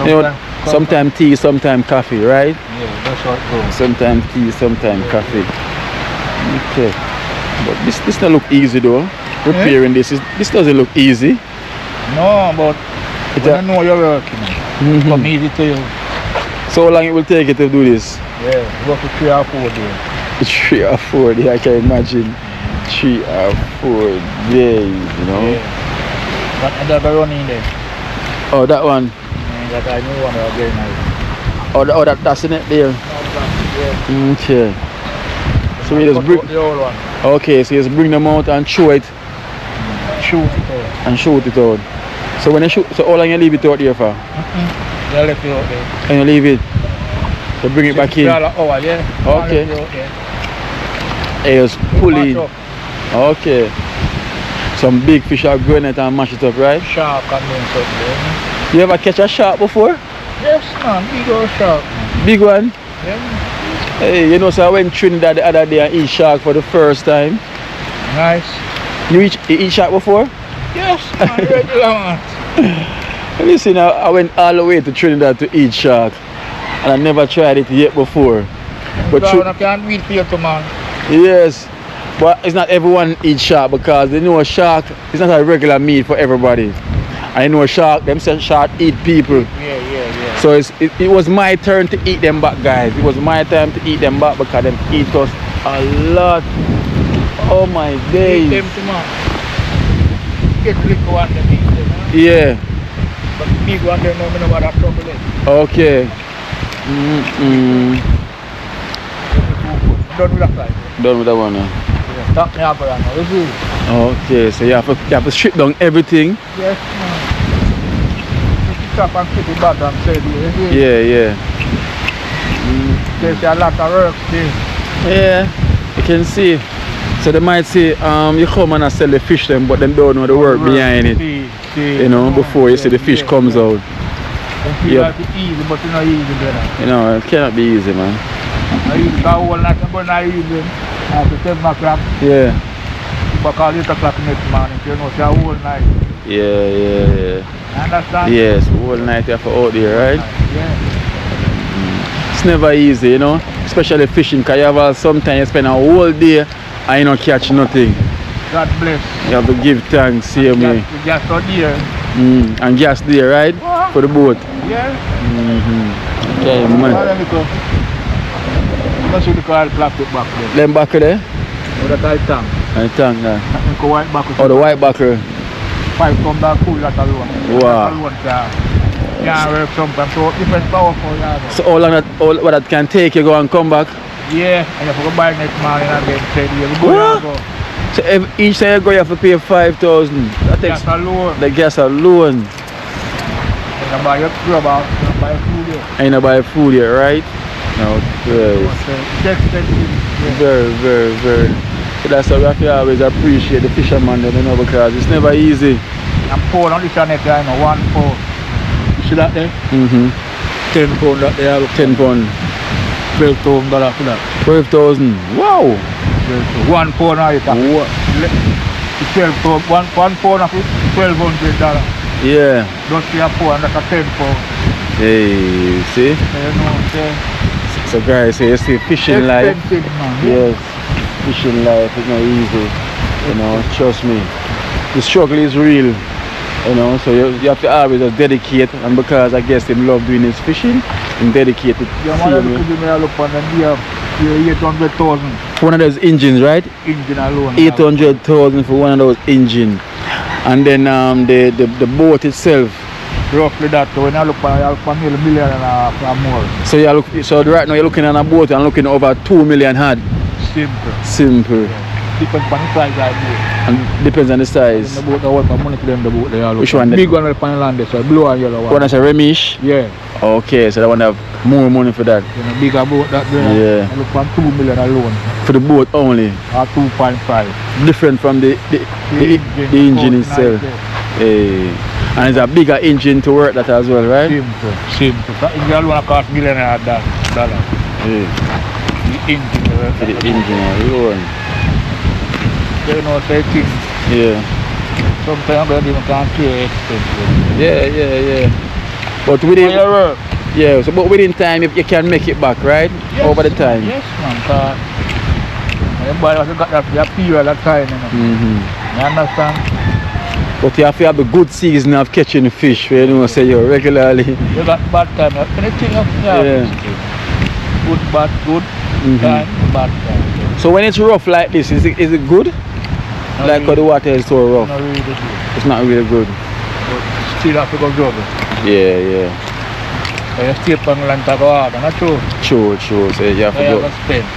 You know, sometimes tea, sometimes coffee, right? Yeah, that's how it goes. Sometimes tea, sometimes coffee. Okay. But this doesn't look easy though. Repairing this doesn't look easy. No, but when I know you're working, come easy to you. So how long it will take you to do this? Yeah, go to 3 or 4 days. 3 or 4 days, I can imagine. 3 or 4 days, you know? Yeah. But I never run in there. Oh, that one? That I know one are very nice. Oh, that's in it there? Yeah. Okay. So we just bring... The old one. Okay, so you just bring them out and show it? Shoot it out. And shoot it out. So when you shoot, so how long you leave it out there for? They left it out there. And you leave it? You bring it back in? Yeah. Okay. Just pull in. Okay. Some big fish are growing it and mash it up, right? Shark and then something. You ever catch a shark before? Yes, man. Big old shark. Big one? Yeah. Hey, you know, so I went Trinidad the other day and eat shark for the first time. Nice. You eat shark before? Yes, man. Regular, man. Listen, I went all the way to Trinidad to eat shark. And I never tried it yet before. But I can't wait for you to, man. Yes. But it's not everyone eats shark because they know shark is not a regular meat for everybody. I know shark, them say shark eat people. Yeah. So it was my turn to eat them back, guys. It was my time to eat them back because them eat us a lot. Oh my days. Eat them to, man. Get little one them eat them. Yeah. But the big one them know me know what that trouble is. Okay. Done with that side. Done with that one now. Yeah. Stop me up around now. Let's do it. Okay, so you have to strip down everything. Yes, man. Stop and keep it back and say it. Yeah. There's a lot of work there. Yeah, you can see. So they might say, you come and I sell the fish them, but they don't know the work behind it. You know, before you see the fish comes out. Yep. It's easy, but it's not easy, brother. You know, it cannot be easy, man. I used to go all night, but not easy. After 10 o'clock. Yeah. Because 8 o'clock next morning, you know, it's a whole night. Yeah. Understand? Yes, whole night you have to out there, right? Yeah. It's never easy, you know, especially fishing, because you have sometimes you spend a whole day and you don't catch nothing. God bless. You have to give thanks, see me. We just out here. And gas there, right? For the boat. Yeah. Okay, man. don't see the car plastic back there. Them back there? Oh, that I tank. And tank now. I think a white back. Oh, the white backer. 5 ton back full that alone. Wow. That alone can work sometimes. So different power for you. So how long what that can take you go and come back? Yeah, and if you go buy next morning again, say you go What? go. So each time you go you have to pay 5,000. That takes Gas alone. the gas alone. You buy your grub out, you buy food here. And you buy food here, right? No, very, very. So that's why we have to always appreciate the fisherman, you know, because it's never easy. I'm pouring on this net, I know, 1 pound. You see that there? 10 pound that there. 10 pound. $12,000 for that. 12,000. Wow. 1 pound of it. What? 12 pound, 1 pound of it, $1,200. Yeah. Don't see a pound, that's a 10 pound. Hey, see? You know, say, So guys, so you see fishing life. expensive, man. Yes. Fishing life is not easy. You know, trust me. The struggle is real. You know, so you have to always just dedicate, and because I guess him love doing his fishing and dedicate it. Yeah, man, look at me all up on them here. 800,000 One of those engines, right? engine alone. 800,000 for one of those engine. And then the boat itself. Roughly that. So when I look at $1 million and a half or more. So you look, so right now you're looking at a boat and looking over 2 million hard. Simple. Yeah. Depends on the size I do. And depends on the size. The boat, I want money for them, the boat they all look. Which one? Big one up on the land, so blue and yellow one. One is a Remish? Yeah. Okay, so that one have more money for that. You know, bigger boat that there. Yeah. I look for 2 million alone. For the boat only. Or 2.5. Different from the engine itself. Hey. And it's a bigger engine to work that as well, right? Simple. That engine alone cost $1 million. Hey. The engine. For the engine alone. You know, say things. Yeah. Sometimes they even can't pay expensive. Yeah. But within Work. yeah, so but within time you can make it back, right? Yes, Over the time. Yes, man. Everybody has got that period of time, you know. You understand? But you have to have the good season of catching the fish, you know, say you regularly. You got bad time. Anything else? Yeah. Good, bad, good. Time, bad time. So when it's rough like this, is it good? Not Like how the water is so rough. Not really good. It's not really good. But still have to go juggle. Yeah. So you stay on land to go hard, not true? True. So you have So to you go. have to spend.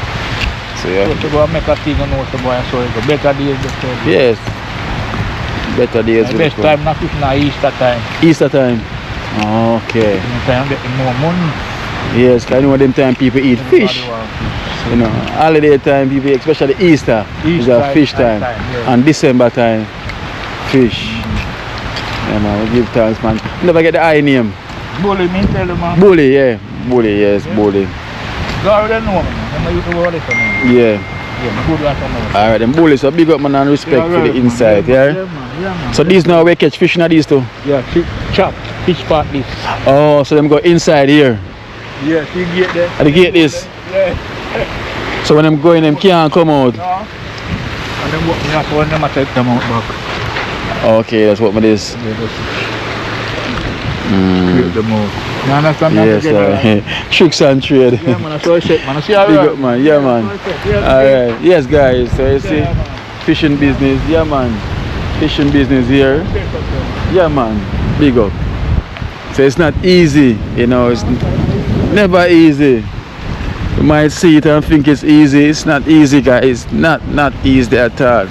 So you have To go and make a thing and know to buy so it's better days. yes. Better days. The best time not fishing at Easter time. Easter time. Okay. You time getting more money. Yes, I know them time people eat fish. You know, holiday time people, especially Easter is a fish time. Yeah. And December time, fish. You know, give thanks, man. Never get the eye name. Bully, me tell you, man. Bully, yeah. Bully, yes, Bully. You already know, man. I'm used to work for me. Yeah. Yeah, good at me. Alright, them Bully, so big up, man, and respect for the inside, yeah? Yeah, man. So these now we catch fish in these too? Yeah, chop, fish part this. Oh, so them go inside here. Yeah, see gate there. And the gate this. Yeah. So when them go in, them can't come out. No. And then what me have to when them take them out back. Okay, that's what it is. Yeah, that's take them out. You understand that? Yes, tricks and trade. Yeah, man, I saw a shit, man. I see how Big up, man. Yeah, man. Alright. Yes, guys. So you see, fishing business. Yeah, man. Fishing business here. Yeah, man. Big up. So it's not easy, you know. It's never easy. You might see it and think it's easy. It's not easy, guys. It's not easy at all.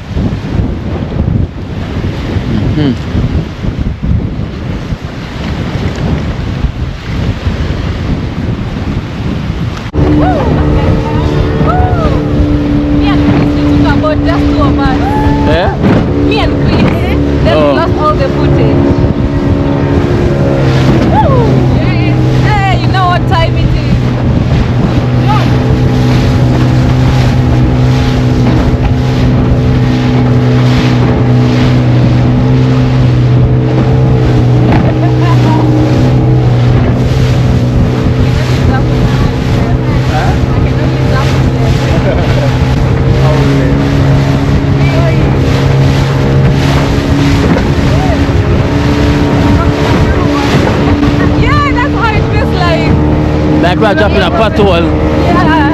Me and Chris took about just 2 of us. Yeah? Me and Chris, then we lost all the footage. Woo! Hey, you know what time it is? Like we're dropping a patrol. Yeah.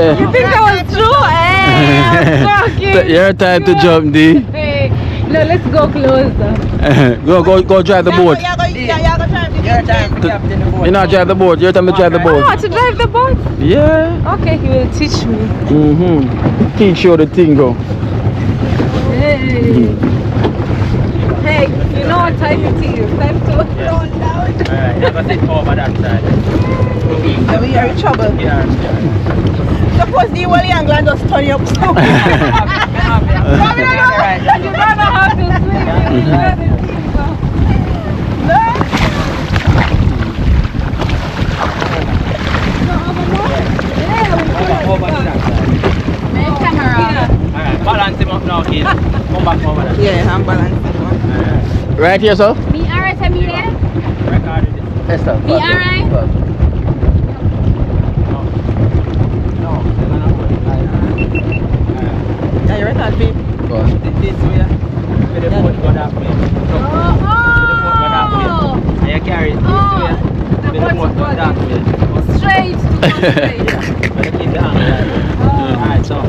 Yeah. You think that was true? Hey, I'm joking. Your time to jump, D. Hey, no, let's go closer. Go drive the boat. Your time to captain the boat. You not drive the boat. Your time to drive the boat. Oh, to drive the boat? Yeah. Okay, he will teach me. Teach you the thing go. Hey. Hey, you know what time it is? Time to run down. Alright, never sit over that side. We are in trouble. Yeah. Suppose the whole angle and just turn you up. You don't know how to swim. You know the thing, Over to that side. Main camera. Alright, balance him up now, kid. Come back over that side. Yeah, I'm balancing. Alright. Right here, sir. Me alright, me there? Recorded it. Esther. Me alright? No, they're gonna put it like that. Alright. Yeah, you're right, babe. Go on. This way. With the boat go that way. So, with the boat go that way. And you carry it this way. With the boat go that way. straight to go straight. But you keep the angle like that. Alright, so. What's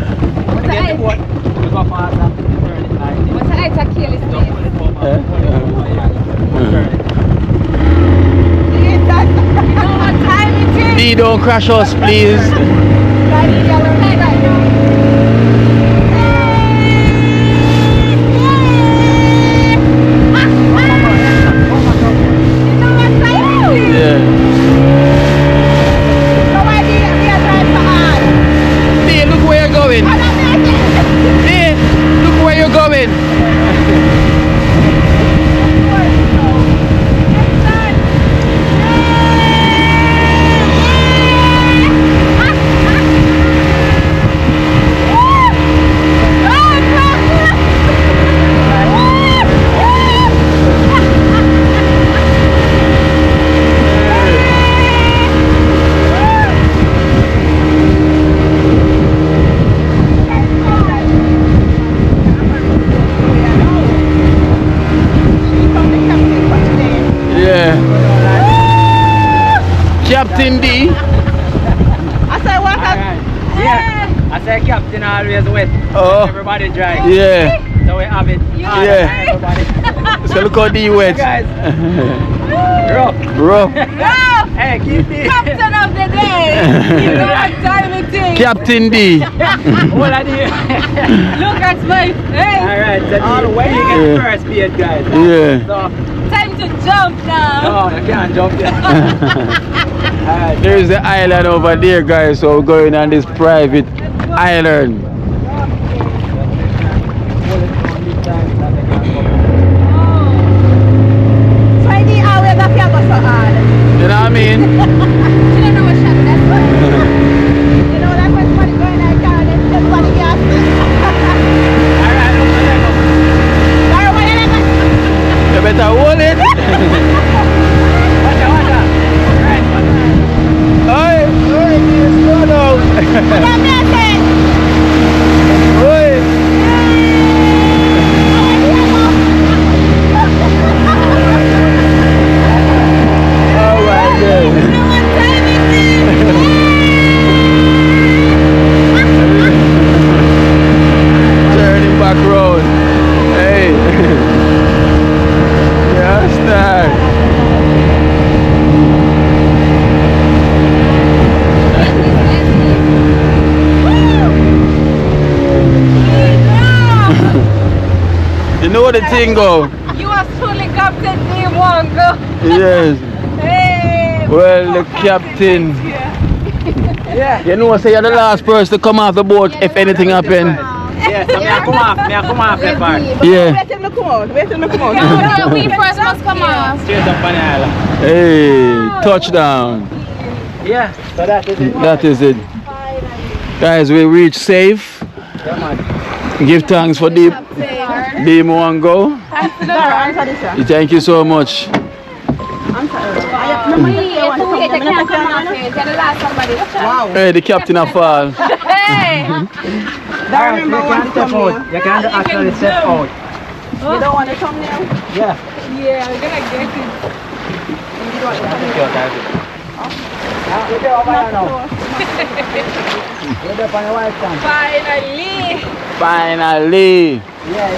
the Get the height? boat. We go faster. Turn it like this. What's the height of Kaylee's Don't name? pull it over. Pull it over. Yeah. Turn it. You know what time it is? D, don't crash us, please. I need your head right now. You know what time it is? Yeah. No idea, we are driving for hard. D, look where you're going. D, look where you're going. Yeah. Captain D. I said, what? Alright. Yeah. I say captain always wet. Oh. Everybody dry. Yeah. So we have it. hard Yeah. on Everybody. So look how D wet. Guys. Rough. Bro. Hey, keep it. Captain of the day. You know what time it is. Captain D. What are you? Look at my face. Alright, so all the way you Yeah. get first beard, guys. Yeah. So, Time to jump now. no, you can't jump yet. Alright. There's the island over there, guys. So we're going on this private island. So I need always a few so hard. You know what I mean? You don't know what shot that's what. You know, that's when somebody going like that, and everybody gas. Alright, look at them. You better hold it. Watch out. Right, Oi, oi, slow down. Oi. Oh my God. Turning back road. Hey. Yeah, start. You know what the thing go? You are truly Captain D1 go. Yes. Hey. Well, the captain. Yeah. You know, say you're the last person to come off the boat if anything happen. Yeah, so me I come off that part. Yeah. Wait till me come out. Wait till me come out. No, we first must come off. Straight up on the island. Hey, touchdown. Yeah, so that is it. That is it. Guys, we reached safe. Yeah, man. Give thanks for the demo and go. Answer this, sir. Thank you so much. Answer. Wow. Hey, the captain of all. Hey. That remember you one can step thumbnail. out. You can actually step out. You don't want a thumbnail? Yeah. Yeah, I'm gonna get it. Finally,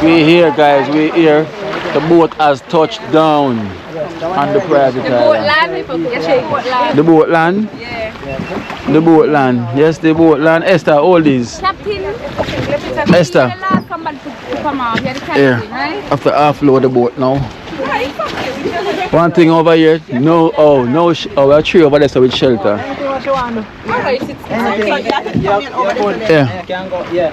we're here, guys. We're here. The boat has touched down on the private island. The boat land? Yeah. The boat land. Yes, the boat land. Esther, all these. Captain. Esther. Here. Have to offload the boat now. One thing over here. No, no. We're three over there, so with shelter. Yeah.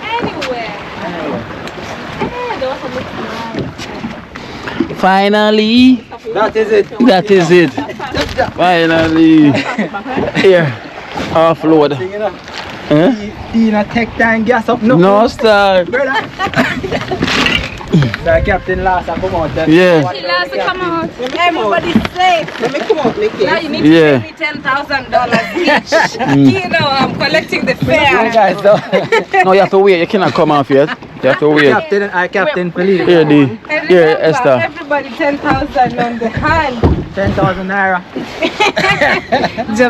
Finally. That is it. That is it. Finally. Here. Offload. Tina take time gas up No, star. The captain last I come out. Yeah. He last to come out. Everybody's safe. Let me come out, Nicky. Now you need Yeah. to pay me $10,000 each. You know, I'm collecting the fare. guys though. No, you have to wait. You cannot come off yet. You have to wait. Captain Philippe. Here, D. And Here, remember, Esther. everybody 10,000 on the hand. 10,000 naira.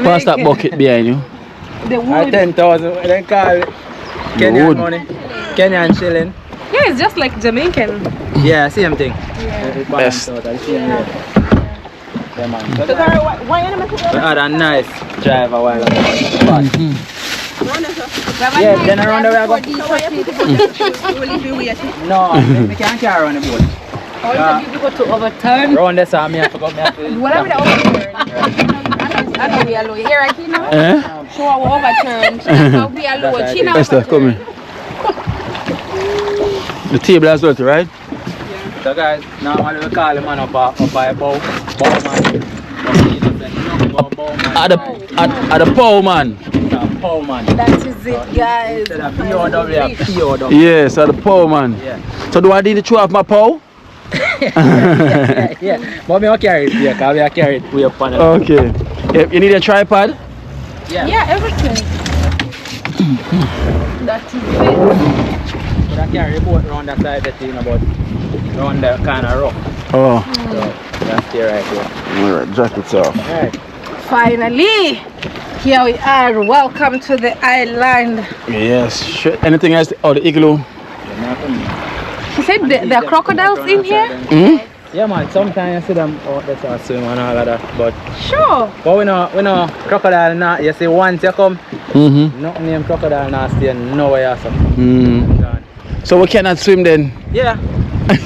Pass that bucket behind you. The wood. 10,000. Then call it Wood. Kenyan money. Kenyan shilling. Yeah, it's just like Jamaican. Yeah, same thing. Yes. We had a nice drive a while ago. Yeah, then around the way I go. No, we can't carry on the boat. All the people go to overturn. Round this time, I forgot me. Whatever the overturn. I know we are low. Here, I can show our overturn. We are low. She now Esther, come here. The table has got it, right? So guys, normally we call the man up by a bow man. At the pole man. Pow man. That is it, guys. Instead of POW. Yes, at the pole man. Yeah. So do I need to throw off my pole? Yeah. But me will carry it here, because we will carry it way up on the Okay. You need a tripod? Yeah, everything. That is it. But I carry the boat around that side that you know about around the kind of rock. Oh. So that's stay right here. Alright, jackets off. Alright. Finally, here we are. Welcome to the island. Yes. Sure. Anything else? Oh, the igloo. She said there are crocodiles in here? Hmm? Yeah man, sometimes you see them out there start swimming and all of that, but Sure. we know crocodile not, you see once you come, nothing named crocodile not stay nowhere else. So we cannot swim then? Yeah.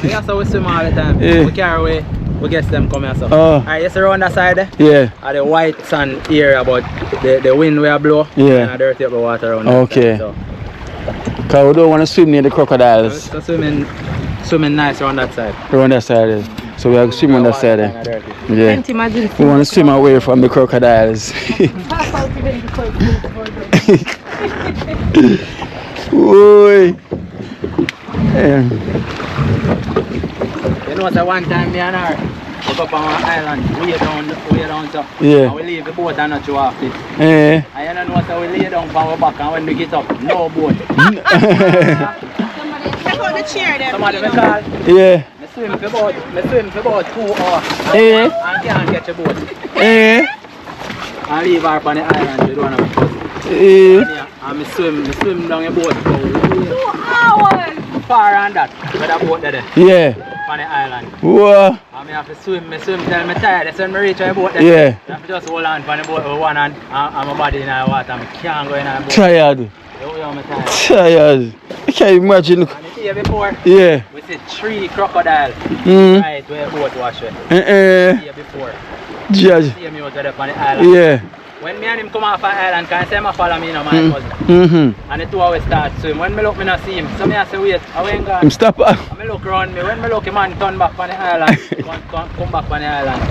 That's how we swim all the time. Yeah. We carry away, we get them come here so. Oh. Alright, you see around that side there? Yeah. At the white sand area, but the wind will blow Yeah. and dirty up the water around that Okay. side, so. Because we don't want to swim near the crocodiles. So swimming nice around that side. Around that side. So we have to swim on that side. Yeah. Can't imagine. We want to swim away from the crocodiles. Oi. Yeah. You know, so one time me and her we go up on an island, way down so. Yeah. And we leave the boat and not show off it. Eh. And you know, so we lay down from our back and when we get up, no boat. Somebody me call. Yeah. Me swim for about 2 hours. Eh. And can't catch a boat. Eh. And leave her on the island, we don't have a boat. Eh. And me swim down the boat for 2 hours. far on that, with a boat there. Yeah. On the island. Whoa. And I have to swim till I'm tired. That's when I reach the boat there. Yeah. I have to just hold on for the boat with one hand and my body in the water. I can't go in the boat. Tired. I'm tired. Tired. I can't imagine. And the day before, Yeah. we see 3 crocodiles right where the boat was. The day before. Judge. See me out there on the island. Yeah. When me and him come off the island, can I say him follow me, you know, my cousin. And the two always start swim. When me look, me not see him. So me I say, wait, I ain't gone. Him stop. And me look around me. When me look, him man turn back on the island. come back on the island.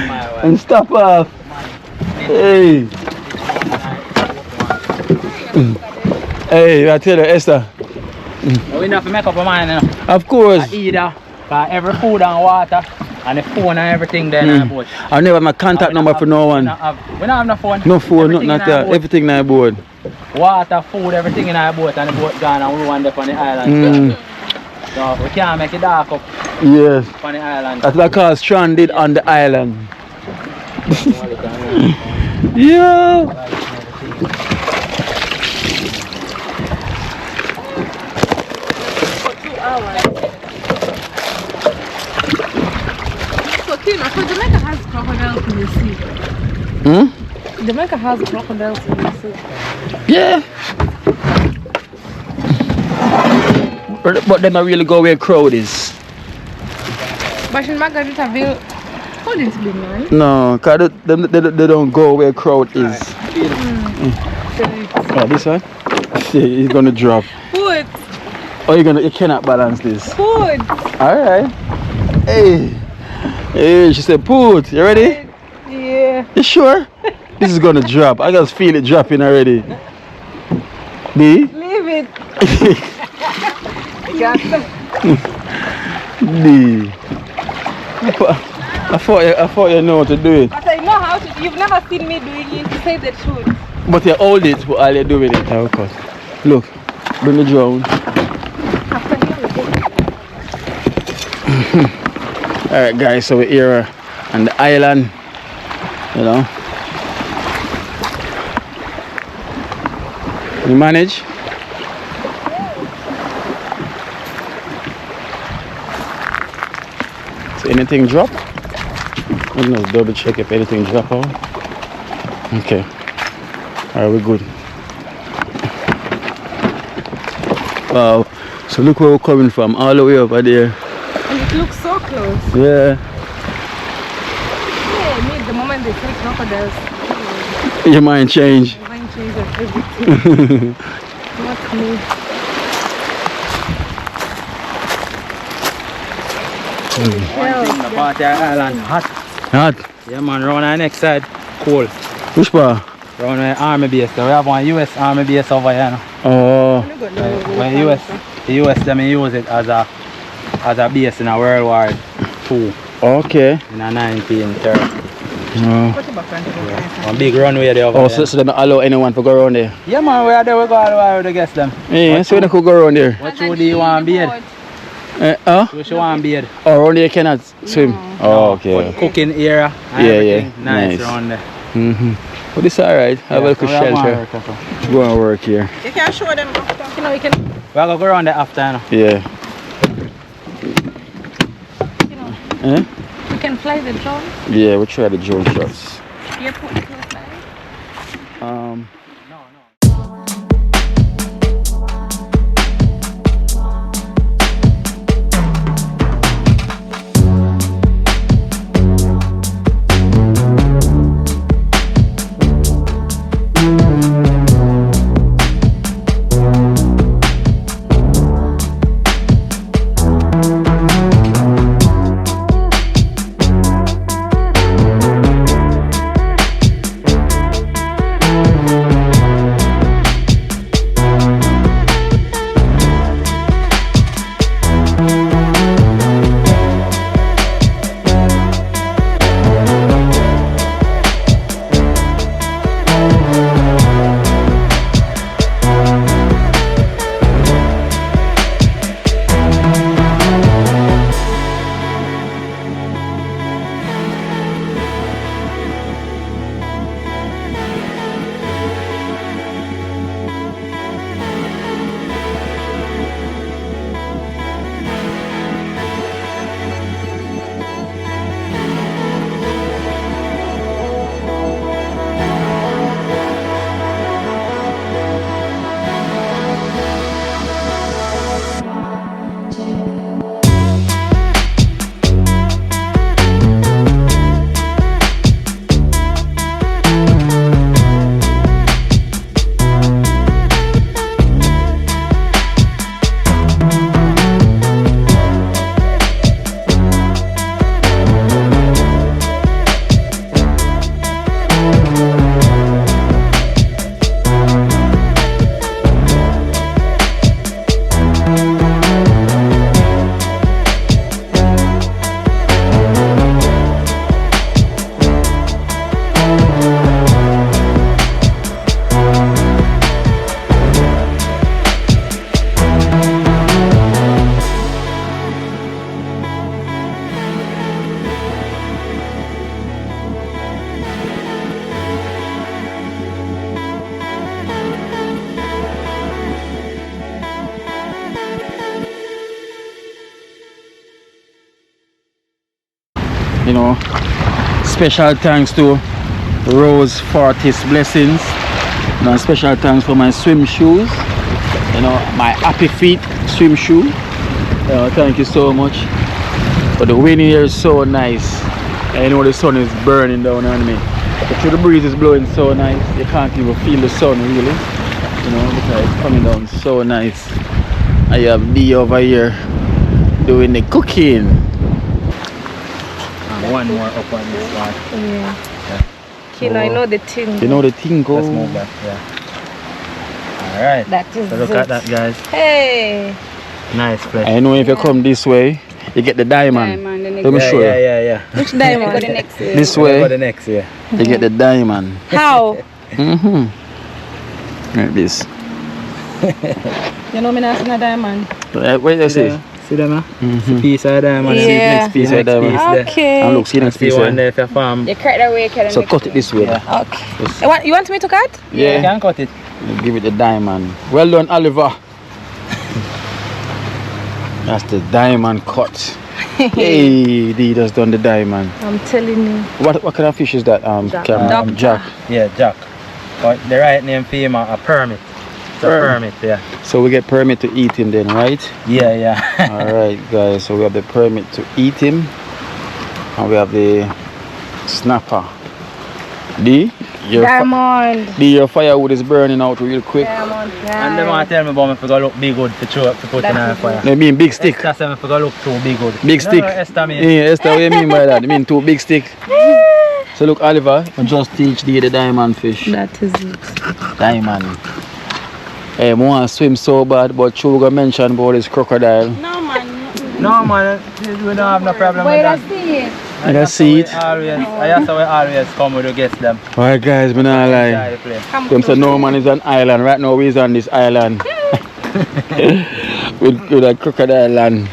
My wife. And stop off. Hey. Hey, I tell you, Esther. We don't have to make up our mind, you know. Of course. Either. Because every food and water and the phone and everything there in the boat. I never have my contact number for no one. We don't have no phone. No phone, Everything not in our that. boat. Everything in our board. Water, food, everything in our boat and the boat gone and we want up on the island. So we can't make it dark up Yes. on the island. That's what I call stranded on the island. Yo! For 2 hours. So Tina, so Jamaica has crocodiles in the sea. Jamaica has crocodiles in the sea. Yeah. But them not really go where crowd is. But in Margaritaville, couldn't be man. No, cause they don't go where crowd is. Oh, this one? See, he's gonna drop. Food. Oh, you cannot balance this. Food. Alright. Hey. Hey, she said put. You ready? Yeah. You sure? This is gonna drop. I just feel it dropping already. B? Leave it. D. I thought you know how to do it. But I know how to. You've never seen me doing it, to say the truth. But you hold it while you're doing it. Okay. Look, bring the drone. Alright guys, so we're here on the island, you know. You manage? So anything drop? I'm gonna double check if anything drop out. Okay. Alright, we're good. Wow. So look where we're coming from, all the way over there. And it looks so close. Yeah. Yeah, me, the moment they say crocodiles, Your mind change. my mind changes everything. Not me. The party island hot. Hot. Yeah man, round our next side, cool. Which part? Round our army base. So we have one US army base over here now. Oh. When the US them use it as a base in a World War II Okay. in a 1930. Oh. One big runway there over Oh, there. so they don't allow anyone to go around there? Yeah man, we are there, we go all the way with the guests them. Yeah, so they could go around there. What you do you want to beard? Huh? You want beard? Oh, around there you cannot swim? Oh, okay. Cooking area and Yeah, everything. yeah. Nice Nice. around there. But it's alright. Have a little so we have one shelter. worker, so. Go and work here. You can show them after. You know, you can, We are going to go around there after now. Yeah. you know, Eh? you can fly the drone. Yeah, we'll try the drone shots. You put it close by. know. Special thanks to Rose Fortis Blessings. You know, special thanks for my swim shoes. You know, my Happy Feet swim shoe. You know, thank you so much. But the wind here is so nice. And you know the sun is burning down on me. But the breeze is blowing so nice. You can't even feel the sun really. You know, because it's coming down so nice. I have D over here doing the cooking. And one more up on this one. Yeah. Kino, I know the thing. You know the thing go. Let's move that, yeah. Alright. That is So look it. at that, guys. Hey. Nice place. I know if you come this way, you get the diamond. Let me show you. Yeah. Which diamond? Go the next year. This For way, the next year. you get the diamond. How? Like this. You know me not see a diamond. Wait, you see? See them, huh? Piece of diamond. Yeah. See the next piece of diamond. Okay. And look, see next See piece. one there if you farm. You cut that way, cut So cut it this way. Yeah. Okay. You want me to cut? You Yeah. can cut it. Give it the diamond. Well done, Oliver. That's the diamond cut. Hey, D just done the diamond. I'm telling you. What kind of fish is that? Jack. Jack. Yeah, Jack. But the right name for him a permit. It's a permit, yeah. So we get permit to eat him then, right? Yeah. Alright guys, so we have the permit to eat him. And we have the snapper. D? Diamond. Your firewood is burning out real quick. Diamond. And they want to tell me about me if I look big good to throw up to put in a fire. I mean big stick. Esther said if I look too big good. Big stick. No, Esther mean. Yeah, Esther, what do you mean by that? I mean two big stick. So look, Oliver, I just teach the diamond fish. That is it. Diamond. Hey, I want to swim so bad, but Chuga mentioned about this crocodile. No man, we don't have no problem with that. I can see it. That's how we always come with the guests them. Alright guys, I'm not lie. Them say no man is an island. Right now we're on this island. with a crocodile land.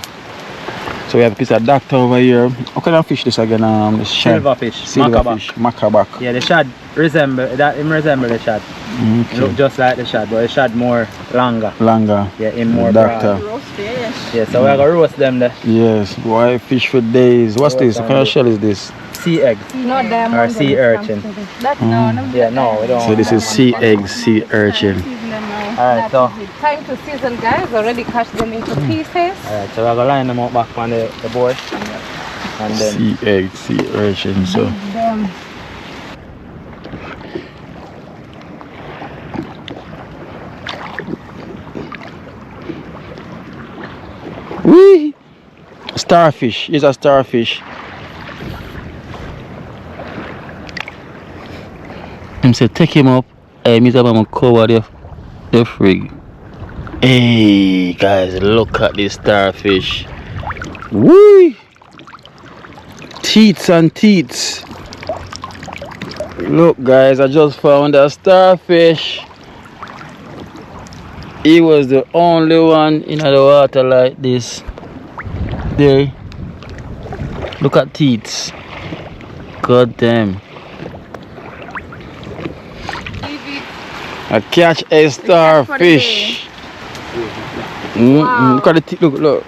So we have a piece of doctor over here. What kind of fish this again? This shad. Silverfish, Macabac. Yeah, the shad resemble the shad. Okay. Look just like the shad, but the shad more longer. Yeah, in more doctor. broad. Yeah, so we're gonna roast them there. Yes, boy, fish for days. What's this? What kind of shell is this? Sea egg. No diamond. Or sea urchin. That Yeah, no, we don't. So this is sea egg, sea urchin. Alright, so time to season, guys. Already cut them into pieces. alright, so we're gonna line them up back on the board. And then Sea egg, sea urchin. So wee! Starfish. Here's a starfish. Him say take him up. Hey, Mr. Mama cover the frig. Hey guys, look at this starfish. Woo! Teats and teats. Look guys, I just found a starfish. He was the only one in the water like this. There. Look at teats. God damn. I catch a starfish. Wow. Look at the teeth. Look.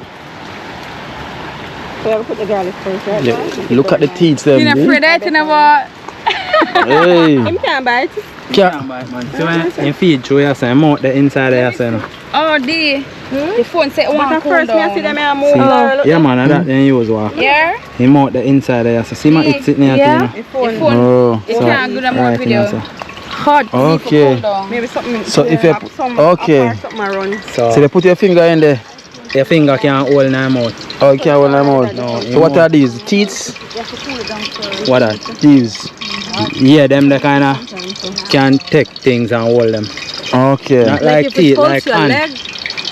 So put the garlic first, right? Yeah. Look at the teeth. Them. You're afraid that you never. Hey. Him can't bite. so when you feed through your son, mouth the inside of your son. Oh, the phone said one But cool first, me I see down. them here move. Yeah man, and that then you use one. Yeah? He mouth the inside of your son. See my it sitting here. Yeah. The phone. The phone. Oh. It can't do that more right video. in here, Hot. Okay. Maybe something. So if you okay. Something around. so So they put your finger in there. your finger can't hold in your mouth. Oh, you can't hold them out. No, So what are these? Teats? What that? These. Yeah, them the kind of can take things and hold them. Okay. Not like teeth, like hand.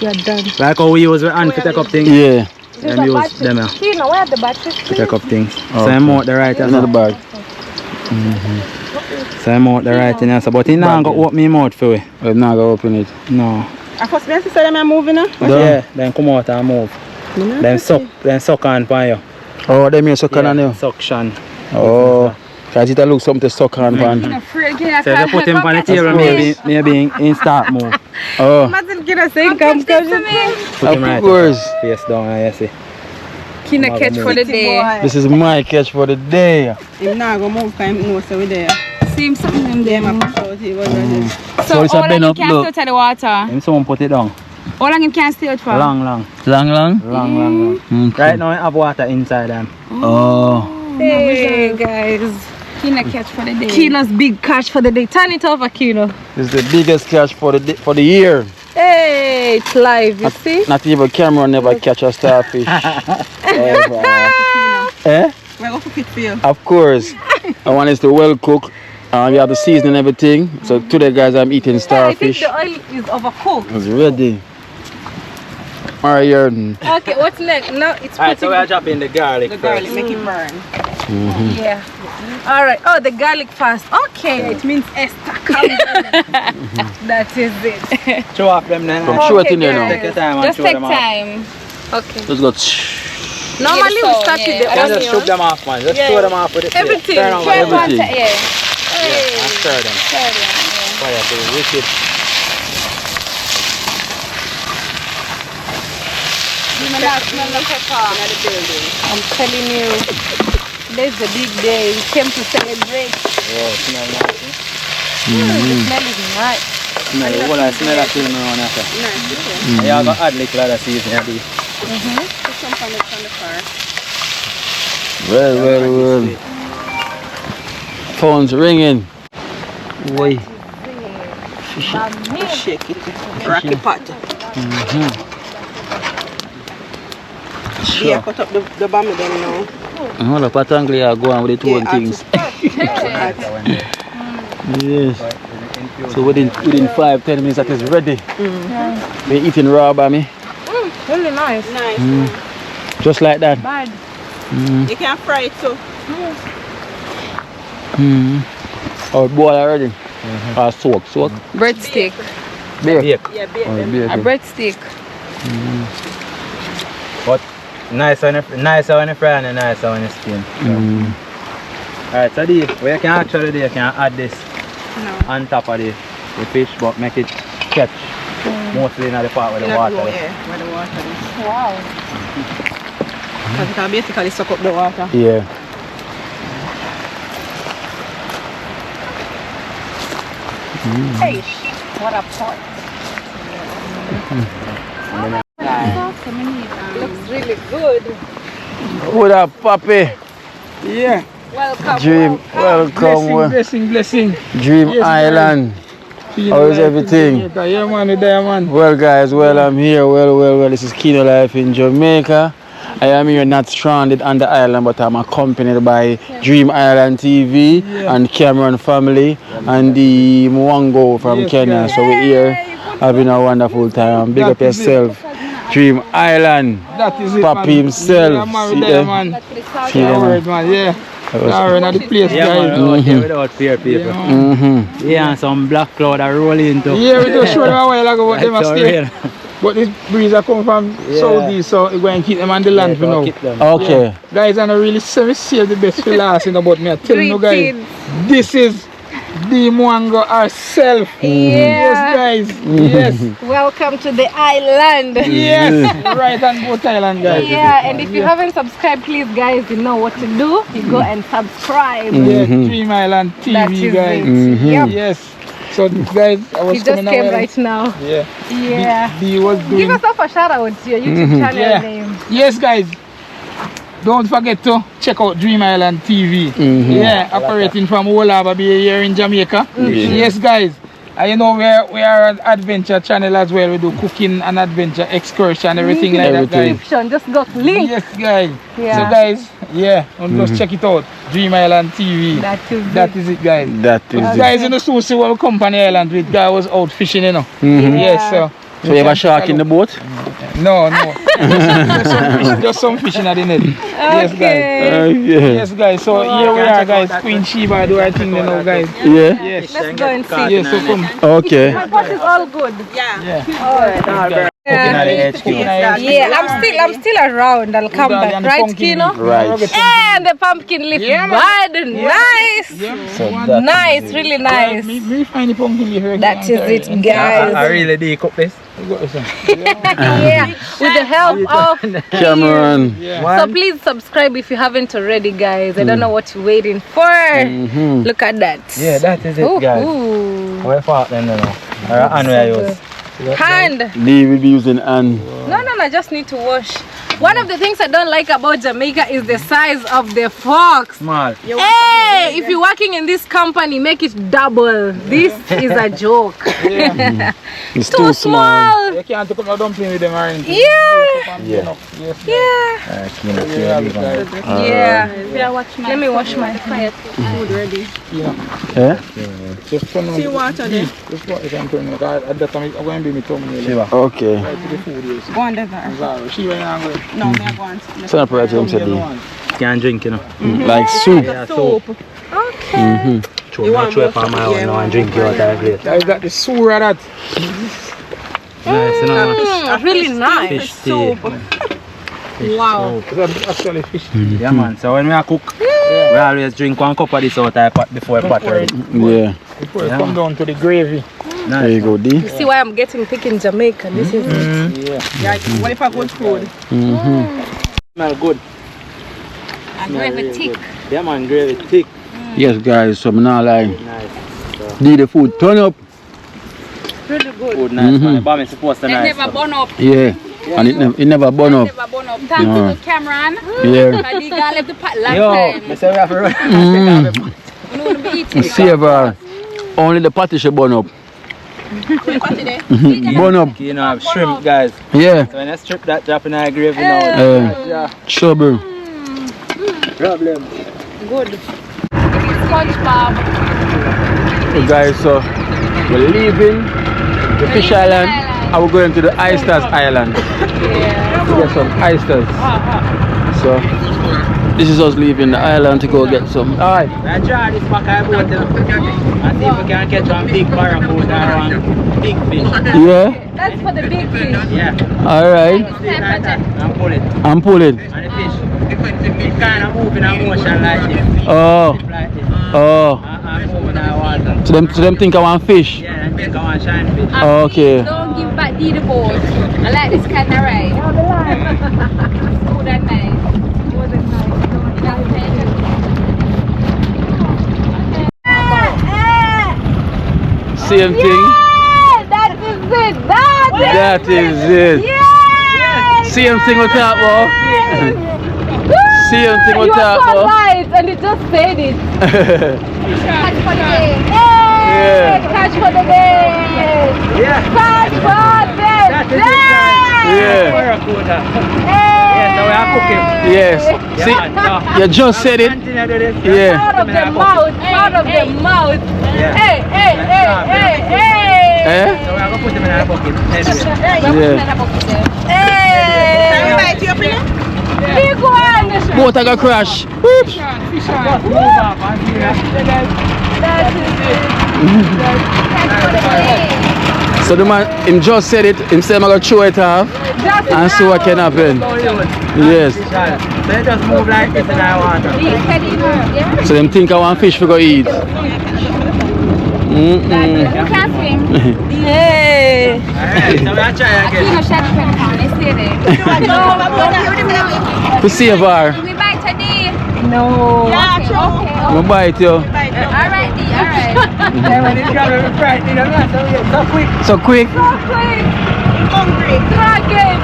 You're done. Like how we use with hand to take up things. Yeah. Them use them here See, now where the batteries? to take up things. So Okay. I mouth the right as Another well. bag. So I mouth the right in here. So, but he not go open my mouth for we. I'm not gonna open it. No. I first me see them here moving now. Yeah, then come out and move. Then suck on by you. Oh, them here sucking on you. Suction. Oh. Cause it look something to suck on pan. Afraid So if you put him on the table, maybe in start move. Oh. Imagine get a thing come to me. Put him right Of course. face down and you see. Kina catch for the day. This is my catch for the day. Him not go move because him know so we there. See him something in Them there. a push out he was ready. So it's a how long bend him up, can look. stay out of the water? And someone put it down. How long him can stay out for? Long. Okay. Right now I have water inside them. Oh. Hey guys. Kina catch for the day. Kino's big catch for the day. Turn it over, Kino. This is the biggest catch for the year. Hey, it's live, you see? Not even Cameron never catch a starfish. Ever. Eh? We're going to cook it for you. Of course. I want it to well cook. We have the season and everything. So today guys I'm eating starfish. I think the oil is overcooked. It's ready. Alright, Jordan. Okay, what's next? Now it's Alright, so we are dropping the garlic. The garlic make it burn. Yeah. Alright. Oh, the garlic first. Okay. It means Esther. Come That is it. Show off them then. Come show it in there guys. now. Take your time and Just show take them off. time. Okay. Let's go. Normally we so, start yeah. with I the Just show onion. them off, man. Just Yeah. show them off with it. Everything. Turn on Try everything. one to, yeah. Yeah, and stir them. Stir them, yeah. Fire to the wicked. You know, smell the pepper. I'm telling you, today's a big day. We came to celebrate. Oh, smell nice. The smell is nice. Smell it. Well, I smell that film around after. Nice. Yeah, I got add little other seasoning. Put some on the fire. Well. Phone's ringing. Boy. Shake it. Rocky pot. Yeah, cut up the bammy then now. Hold up, Patangli are going with the two Yeah, things. Yes. So within 5-10 minutes that is ready. We're eating raw bammy. Really nice. Nice. Just like that. Bad. You can fry it too. Oh, it boiled already. Soak. Breadstick. Bake. Yeah, bake Oh, them. bake A it. breadstick. But nicer when you fry and nicer when you steam. Alright, so you can actually you can add this on top of the fish, but make it catch mostly in the part where the water is. Yeah, where the water is. Wow. Because it can basically suck up the water. Yeah. Hey, what a pot. Looks really good. What up, Papi? Yeah. Welcome. Dream, welcome. Blessing. Dream Yes, Island. How is everything? Yeah, man, there, man. Well, guys, I'm here. Well. This is Kino Life in Jamaica. I am here not stranded on the island, but I'm accompanied by Dream Island TV and Cameron family and the Mwango from Kenya. So we're here having a wonderful time. Big up yourself. Dream Island. That is it, Papi man. himself. Yeah, man, See there, them? man. See them? Alright, man, yeah. Alright, now the place, Yeah, man, guys. we're out here without fear, people. Yeah, and some black cloud are rolling into. Yeah, we just showed them a while ago what them are It's stay. rain. But this breeze are coming from southeast, so we're going to keep them on the land for now. Keep them. Okay. Guys, I don't really save the best for last, you know, but me I tell you guys, this is the Mwango herself. Yes, guys. Yes. Welcome to the island. Yes. Right on both island, guys. Yeah, and if you haven't subscribed, please, guys, you know what to do. You go and subscribe. Yeah, Dream Island TV, That is guys. it. Yep. Yes. So guys, I was He just coming came out. right now. Yeah. Yeah. D was Give doing. yourself a shout out to your YouTube channel Yeah. name. Yes, guys. Don't forget to check out Dream Island TV. Yeah, operating from Wolaba Bay here in Jamaica. Yes, guys. And you know we are an adventure channel as well. We do cooking and adventure excursion, everything like that, guys. Description, just got link. Yes, guys. Yeah. So guys, yeah, just check it out. Dream Island TV. That is it, guys. That is it. Guys, you know, soon see what company island with guy was out fishing, you know. Yes, so. So you have a shark in the boat? No. just some fish in the net. Yes, guys. Yes, guys. So here we are, guys. Queen Sheba do our thing, you know, guys. Yeah. Yes. Let's go and see. Yes, so come. Okay. My pot is all good. Yeah. I'm still around. I'll come back, right, Kino? Right. And the pumpkin leaf bud, nice. So that Nice, is it. really nice. Me find the pumpkin here. That is it, guys. I really do cook this. Yeah, with the help of Cameron. Yeah. So please subscribe if you haven't already, guys. I don't know what you're waiting for. Look at that. Yeah, that is it, Ooh, guys. ooh. Where far then, no? And where I use? Hand. Lee will be using and No, I just need to wash. One of the things I don't like about Jamaica is the size of the forks. Small. Hey, if you're working in this company, make it double. This is a joke. it's Too small. You can't cook no dumpling with them, aren't you? Yeah. Yeah. Yes. Yeah. Let me wash my food ready. Yeah? Just turn on. See water there. Just what you can turn on. At that time, I'm going to be my thumbnail. Okay. Right to the food, yes. Go on there. Sorry, she went on going. No, me I go on. Separate him today. Can't drink, you know. Like soup. Yeah, soup. Okay. You want to for my own now and drink your water plate. Is that the sewer that? Nice, you know. Really nice. Fish tea. Wow. That's actually fish tea. Yeah, man. So when we cook, we always drink 1 cup of this out of pot before pot ready. Yeah. Before it come down to the gravy. There you go, D. See why I'm getting thick in Jamaica. This is it. Yeah. Yeah, what if I go to food? Smell good. And gravy thick. Yeah, man. Gravy thick. Yes, guys, so I'm not lying. Nice. D, the food turn up. Really good. Food nice, man. The bomb is supposed to It nice. never burn up. Yeah. And it never burn up. Never burn up. Thank No. you to Cameron. Yeah. But the guy left the pot last Yo, time. I say we have to run. We don't be eating. Savor. Only the patty should burn up. What today? Burn up. You know, have shrimp, guys. Yeah. So when I strip that, drop in our gravy now. Yeah. Trouble. Problem. Good. SpongeBob. So guys, so we're leaving the fish island and we're going to the oysters island to get some oysters. So this is us leaving the island to go get some. Alright. I try this back I boat and see if we can catch one big barracuda or one big fish. Yeah. That's for the big fish. Yeah. Alright. And pull it. And pull it. And the fish, it kind of moving in motion like this. Oh. Like this. Oh. And moving in the water. So them think I want fish. Yeah, and think I want shine fish. Okay. Don't give back the boat. I like this kind of ride. Good and nice. Good and nice. Same thing. That is it. That is it. Same thing with that, boy. Same thing with You are that, so boy. right, and it just said it. Catch for the day. Yeah. Catch for the day. Yeah. Catch for the That is it, guys. Yeah. Barracuda. day. Yeah, so we are cooking. Yes. See, Yeah, man, so you just said it. continue to this. Yeah. Out of the mouth. Out of the mouth. Yeah. Hey. Eh? So we are going to put them in our bucket. Anyway. Hey. Big one. Boat I got crash. Whoops. Just move up and see that. So the man, him just said it. Him said I'm gonna throw it off and see what can happen. Yes. So they just move like this in our water. So them think I want fish for go eat. Hey. Alright, so we are trying again. To save her. We buy today. No. I'm gonna bite you. Alright, alright. When it's got to be fried, you know, so quick. So quick. Hungry. Dragon.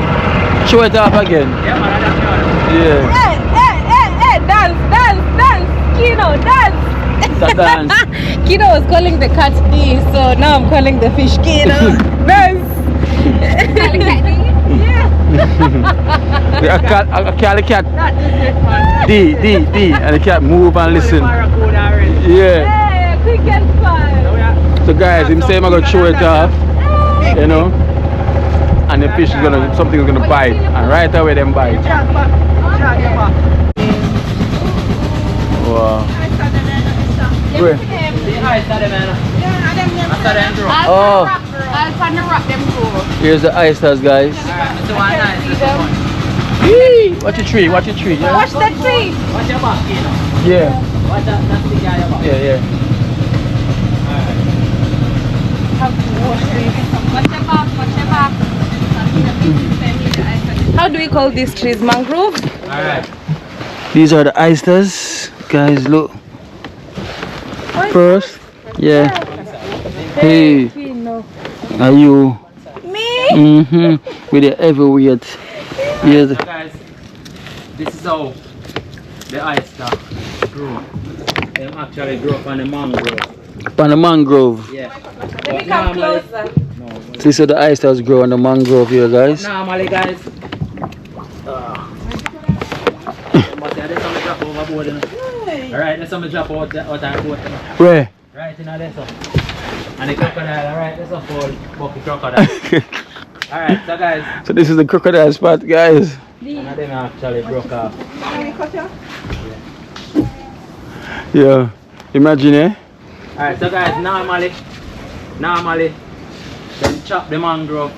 Throw it off again. Yeah, man, that's good. Yeah. Hey. Dance. Kino, dance. That dance. Kino was calling the cat D, so now I'm calling the fish Kino. Dance. I call the cat D, and the cat move and listen. Yeah. Hey, quick and fun. So guys, him say I'm gonna throw it off, you know, and the fish is gonna, something is gonna bite, and right away them bite. Wow. Where? Oh, here's the oysters, guys. Yee! Watch the tree, watch the tree. Yeah. Watch the tree. Watch your back, you know. Yeah. Watch that, that's the guy your back. Yeah. have to wash it. How do we call these trees? Mangrove? Alright. These are the oysters, guys. Look. First, yeah. Hey, are you? Me? With the heavyweight. Yeah. So guys, this is how the oyster grow. They actually grow up on the mangrove. On the mangrove. Yeah. Let me come closer. This is the oysters grow on the mangrove here, guys. Normally, guys. Alright, there's some drop out our boat. Where? Right in there, so. And the crocodile, alright, there's a full bucket crocodile. Alright, so guys. So this is the crocodile spot, guys. One of them actually broke off. Yeah. Imagine, eh? Alright, so guys, normally, them chop the mangrove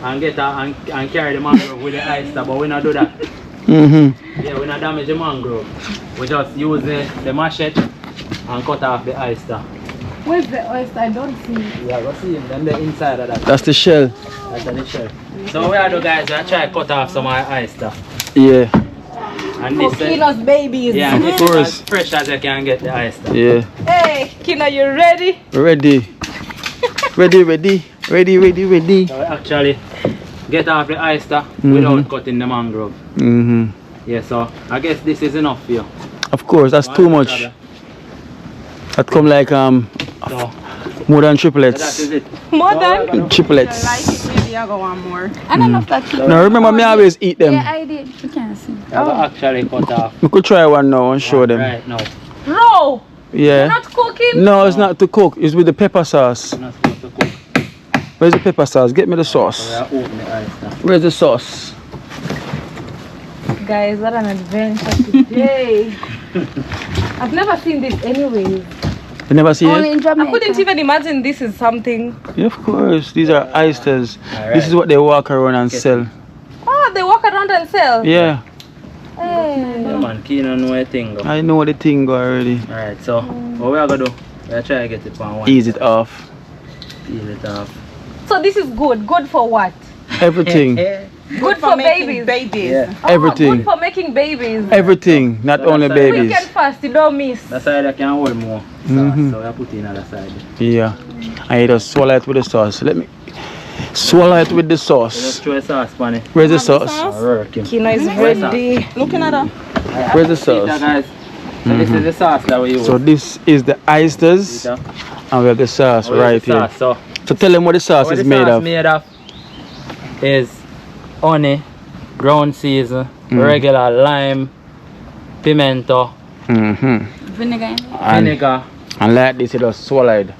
and get and carry the mangrove with the oyster, but we not do that. Yeah, we not damage the mangrove. We just use the machete and cut off the oyster. Where's the oyster? I don't see it. Yeah, go see him. Then the inside of that. That's the shell. That's the shell. So we are do, guys, we try to cut off some of the oyster. Yeah. And this Kino's babies. yeah, this Of is course. as fresh as you can get the oyster. Yeah. Hey, Kino, you ready? Ready. ready. So we actually get off the oyster without cutting the mangrove. Yeah, so I guess this is enough for you. Of course, that's too much. That come like So more than that triplets. is it. More than? Triplets. Maybe I go one more. I don't know if that's Now remember, me always eat them. Yeah, I did. You can't see. I will actually cut off. We could try one now and show them. Right now. Raw. Yeah. You're not cooking? No, it's not to cook. It's with the pepper sauce. I'm not supposed to cook. Where's the pepper sauce? Get me the So sauce. we are opening the oyster. Where's the sauce? Guys, what an adventure today. I've never seen this anyways. You never see Only it? in Jamaica. I couldn't even imagine this is something. Yeah, of course. These are oysters. Alright. This is what they walk around and sell. Oh, they walk around and sell. Yeah, Hey. Yeah, man, keen on know thing. I know the thing already. Alright, so what we are gonna do? We are trying to get it on one. Ease it off. Ease it off. So this is good. Good for what? Everything. Good for babies. Yeah. Oh, Everything. good for making babies. Everything. Not So only that's how- babies. Weekend fast, you don't miss. That side I can hold more sauce, so we are putting in other side. Yeah. I just swallow it with the sauce. Let me swallow it with the So sauce. just throw a sauce on it. Where's the sauce? Working. Kino is ready. Looking at her. Where's the See sauce? that, guys? So this is the sauce that we use. So this is the oysters See that? and we have the sauce We use right the here. sauce. So So tell them what the sauce what is the made sauce of. made of is honey, ground season, regular lime, pimento, Vinegar. And, vinegar, and like this, it was swallowed.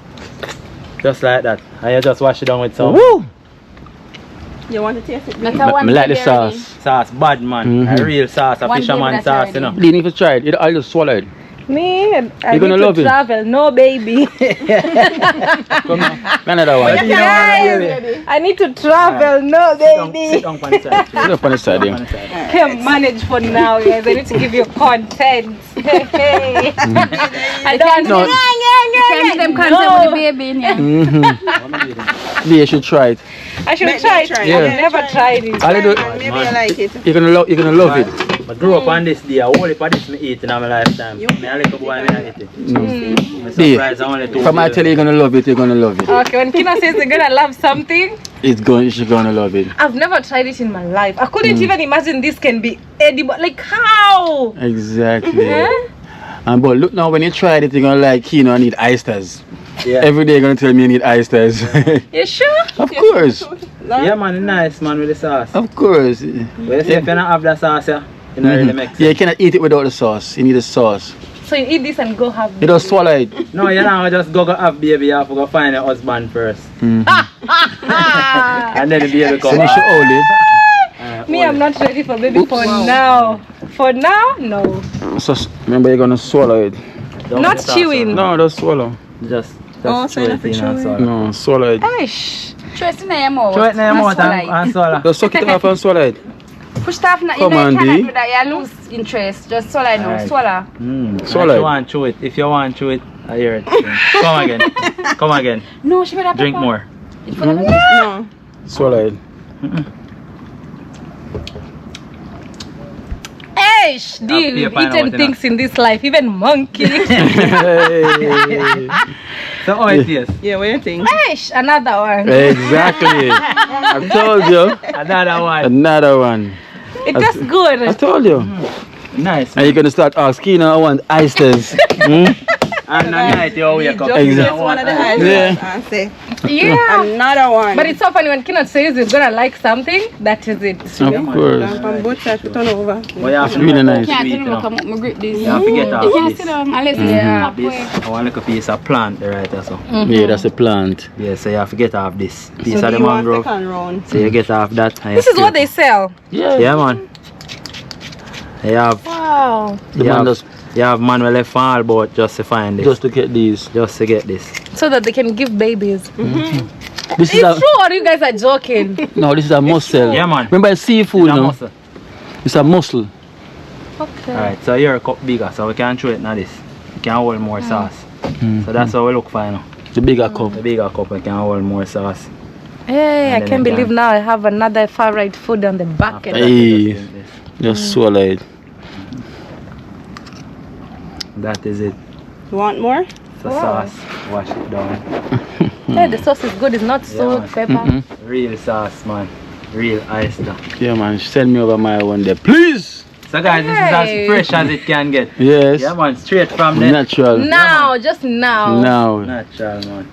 just like that. And you just wash it down with some Woo! You want to taste it? Like a one Me like the baby sauce. sauce, bad man, a real sauce, a One fisherman baby sauce, that's you know. Didn't even try it. I'll just swallow it. Me, I You're gonna need love to it. travel. No, baby. Come on. Another one. Sit Guys, I need to travel. No, Sit baby. down on the side. up on the side Sit down on here. the side. Can't manage for now, guys. I need to give you content. Hey. I don't No. Can't give them content with the baby in here. Yeah, you should try it. I should Make try me it. try it. Yeah. I've never tried it. I'll do, Maybe I like it. you're gonna love it. But grew up on this day, I only for this me eat in my lifetime. Me a little boy, me not eat it. I'm surprised I only 2 From I tell you, you're gonna love it. You're gonna love it. Okay, when Kino says they're gonna love something, She's gonna love it. I've never tried it in my life. I couldn't even imagine this can be edible. Like how? Exactly. Eh? And but look now, when you try it, you're gonna like, you know, I need oysters. Yeah. Every day you're gonna tell me you need oysters. You sure? Of course. Yeah, man, it's nice, man, with the sauce. Of course. But you see, if you don't have that sauce, yeah, you don't really make sense. Yeah, you cannot eat it without the sauce. You need the sauce. So you eat this and go have You just swallow it. No, you know, just go have baby, you have to go find your husband first. Mm-hmm. And then the baby come Then you should out. hold it. Me, I'm not ready for baby for now. For now, no. So remember, you're gonna swallow it. Don't Not let the sauce chewing. out. No, just swallow. Just Oh, chew it in and swallow. No, swallow it. Eish. Trust in your mouth. Chew it in your mouth swallow and swallow. Just suck it off and swallow it. Push it off now. Come You on, cannot D. do that. You lose interest. Just swallow it now. Alright. Swallow. Swallow If it. you want, chew it. If you want, chew it. I hear it. Come again. Come again. No, she better Drink more. No. Swallow it. Eish, D, Happy we've pineapple, eaten you things in this life, even monkey. Hey. So how it is? Yeah, what do you think? Eish, another one. Exactly. I told you. Another one. Another one. It tastes good. I told you. Nice. And you're gonna start asking, I want oysters. And at night you wake up. Exactly. One of the Yeah. and say Yeah. another one. But it's so funny when Kenneth says he's gonna like something, that is it. Of course. from both sides to turn over. But you have to Really nice. Can't sweet, tell you me know. come up and grip this. You have to get off You can't this. sit down unless Yeah. it's This, I want like a piece of plant right there, so. Yeah, that's a plant. Yeah, so you have to get off this piece So of the do you want mangrove. second round? So you get off that. And This you is what scrape. they sell. Yeah, man. You have, Wow. The you man have, does you have man will left all about just to find this. just to get these. Just to get this. So that they can give babies. This is It's a true or you guys are joking? no. This is a mussel. Yeah, man. Remember seafood, It's a no? muscle. It's a mussel. Okay. Alright, so you're a cup bigger, so we can throw it now this. You can hold more sauce. So that's what we look for, you know. The bigger cup. The bigger cup, we can hold more sauce. Hey, I And then can't again. believe now I have another far right food on the back end. Hey. Just this. Just swallow it. That is it. You want more? So sauce, wash it down. Hey, the sauce is good. It's not salt, man. pepper. Real sauce, man. Real oyster. Yeah, man. Send me over my one day, please. So guys, this is Hey. as fresh as it can get. Yes. Yeah, man. Straight from the Natural. Now, just now. Now. natural, man.